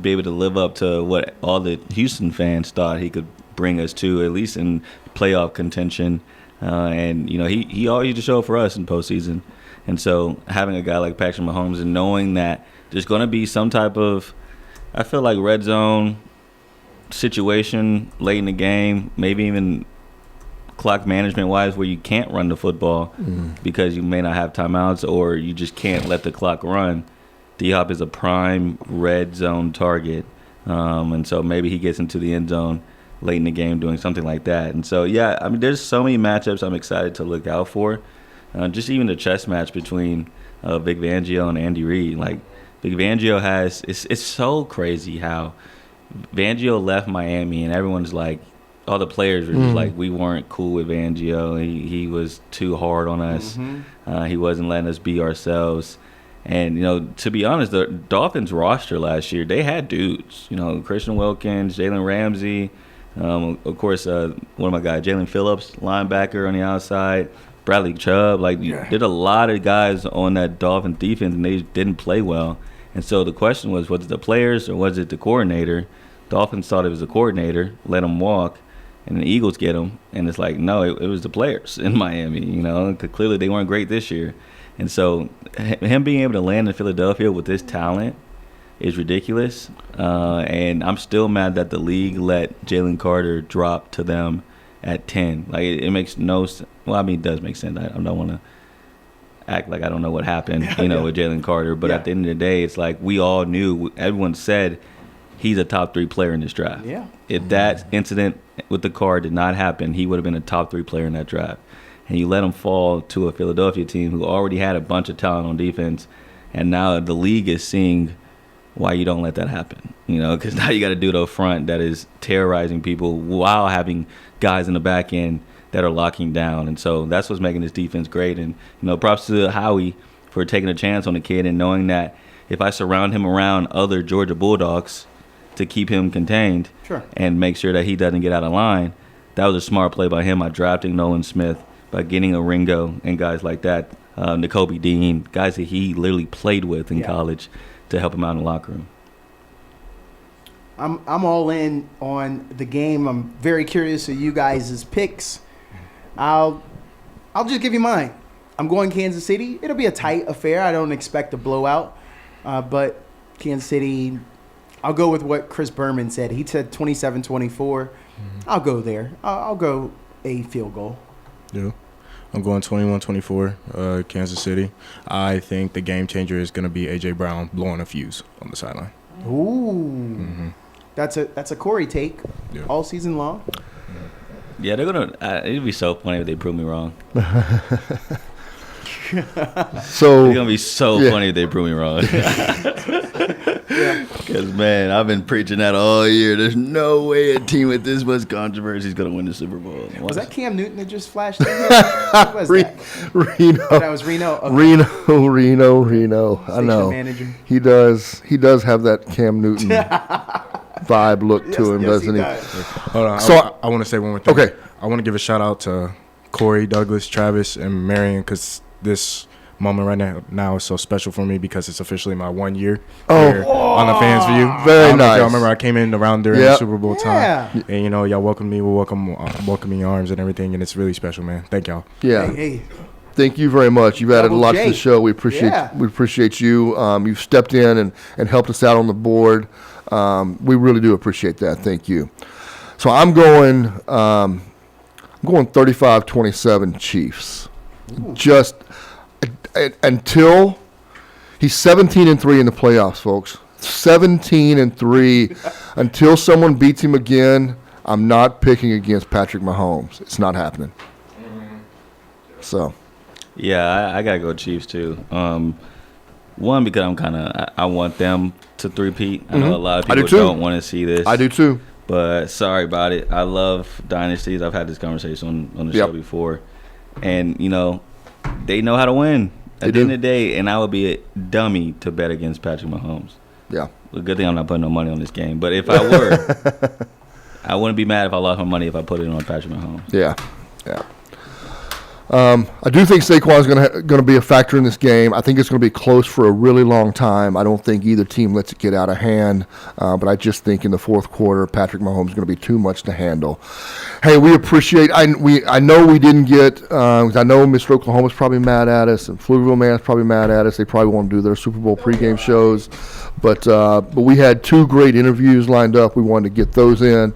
be able to live up to what all the Houston fans thought he could bring us to, at least in playoff contention. And he always used to show up for us in postseason. And so having a guy like Patrick Mahomes and knowing that there's going to be some type of, I feel like, red zone situation late in the game, maybe even clock management wise, where you can't run the football because you may not have timeouts or you just can't let the clock run. D-Hop is a prime red zone target, and so maybe he gets into the end zone late in the game doing something like that. And so there's so many matchups I'm excited to look out for. Just even the chess match between Vic Fangio and Andy Reid. Like, Vic Fangio it's so crazy how Fangio left Miami, and everyone's like, all the players were just like, we weren't cool with Fangio. He was too hard on us. He wasn't letting us be ourselves. And, to be honest, the Dolphins roster last year, they had dudes. Christian Wilkins, Jalen Ramsey, of course, one of my guys, Jalen Phillips, linebacker on the outside, Bradley Chubb. There's a lot of guys on that Dolphins defense, and they didn't play well. And so the question was it the players or was it the coordinator? Dolphins thought it was the coordinator, let him walk, and the Eagles get him. And it's like, no, it was the players in Miami, 'cause clearly they weren't great this year. And so him being able to land in Philadelphia with this talent is ridiculous. And I'm still mad that the league let Jalen Carter drop to them at 10. Like, it makes no sense. Well, I mean, it does make sense. I don't want to act like I don't know what happened, with Jalen Carter. But at the end of the day, it's like we all knew, everyone said he's a top 3 player in this draft. Yeah. If that incident with the car did not happen, he would have been a top 3 player in that draft. And you let him fall to a Philadelphia team who already had a bunch of talent on defense, and now the league is seeing why you don't let that happen. Because now you got to do it up front that is terrorizing people while having guys in the back end that are locking down. And so that's what's making this defense great. And, props to Howie for taking a chance on the kid and knowing that if I surround him around other Georgia Bulldogs to keep him contained and make sure that he doesn't get out of line, that was a smart play by him by drafting Nolan Smith, by getting a Ringo and guys like that, Nakobe Dean, guys that he literally played with in college to help him out in the locker room. I'm all in on the game. I'm very curious of you guys' picks. I'll just give you mine. I'm going Kansas City. It'll be a tight affair. I don't expect a blowout, but Kansas City, I'll go with what Chris Berman said. He said 27-24. I'll go there. I'll go a field goal. Yeah. I'm going 21-24, Kansas City. I think the game changer is going to be A.J. Brown blowing a fuse on the sideline. Ooh. That's a Corey take all season long. Yeah, they're going to it'd be so funny if they prove me wrong. So It's going to be so funny if they prove me wrong. Because, man, I've been preaching that all year. There's no way a team with this much controversy is going to win the Super Bowl. Was that Cam Newton that just flashed in here? What was that? Reno. That was Reno. Okay. Reno. I know. Manager. He does have that Cam Newton vibe look to him, doesn't he? does. Hold on. So- I want to say one more thing. Okay. I want to give a shout out to Corey, Douglas, Travis, and Marion because this moment right now is so special for me because it's officially my 1 year here on the Fans View. Very I don't know if nice. y'all remember I came in around during the Super Bowl time, Yeah. and y'all welcomed me with welcoming arms and everything, and it's really special, man. Thank y'all. Yeah. Hey. Thank you very much. You've added a Double lot to J. the show. We appreciate you. You've stepped in and helped us out on the board. We really do appreciate that. Thank you. So I'm going 35-27 Chiefs. Just until he's 17-3 in the playoffs, folks. 17-3 until someone beats him again. I'm not picking against Patrick Mahomes. It's not happening. So, Yeah, I gotta go Chiefs too. One, because I want them to three-peat. I know a lot of I do people too. don't want to see this. I do too. But sorry about it. I love dynasties. I've had this conversation on the show before. And, they know how to win at the end of the day. And I would be a dummy to bet against Patrick Mahomes. Yeah. Well, good thing I'm not putting no money on this game. But if I were, I wouldn't be mad if I lost my money if I put it on Patrick Mahomes. Yeah. I do think Saquon's going to be a factor in this game. I think it's going to be close for a really long time. I don't think either team lets it get out of hand. But I just think in the fourth quarter, Patrick Mahomes is going to be too much to handle. Hey, we appreciate. I know we didn't get. I know Mr. Oklahoma's probably mad at us, and Pflugerville Man's probably mad at us. They probably want to do their Super Bowl pregame shows. But we had two great interviews lined up. We wanted to get those in.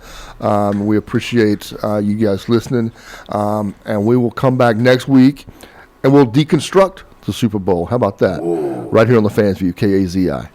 We appreciate you guys listening. And we will come back next week, and we'll deconstruct the Super Bowl. How about that? Right here on the Fans View, KAZI.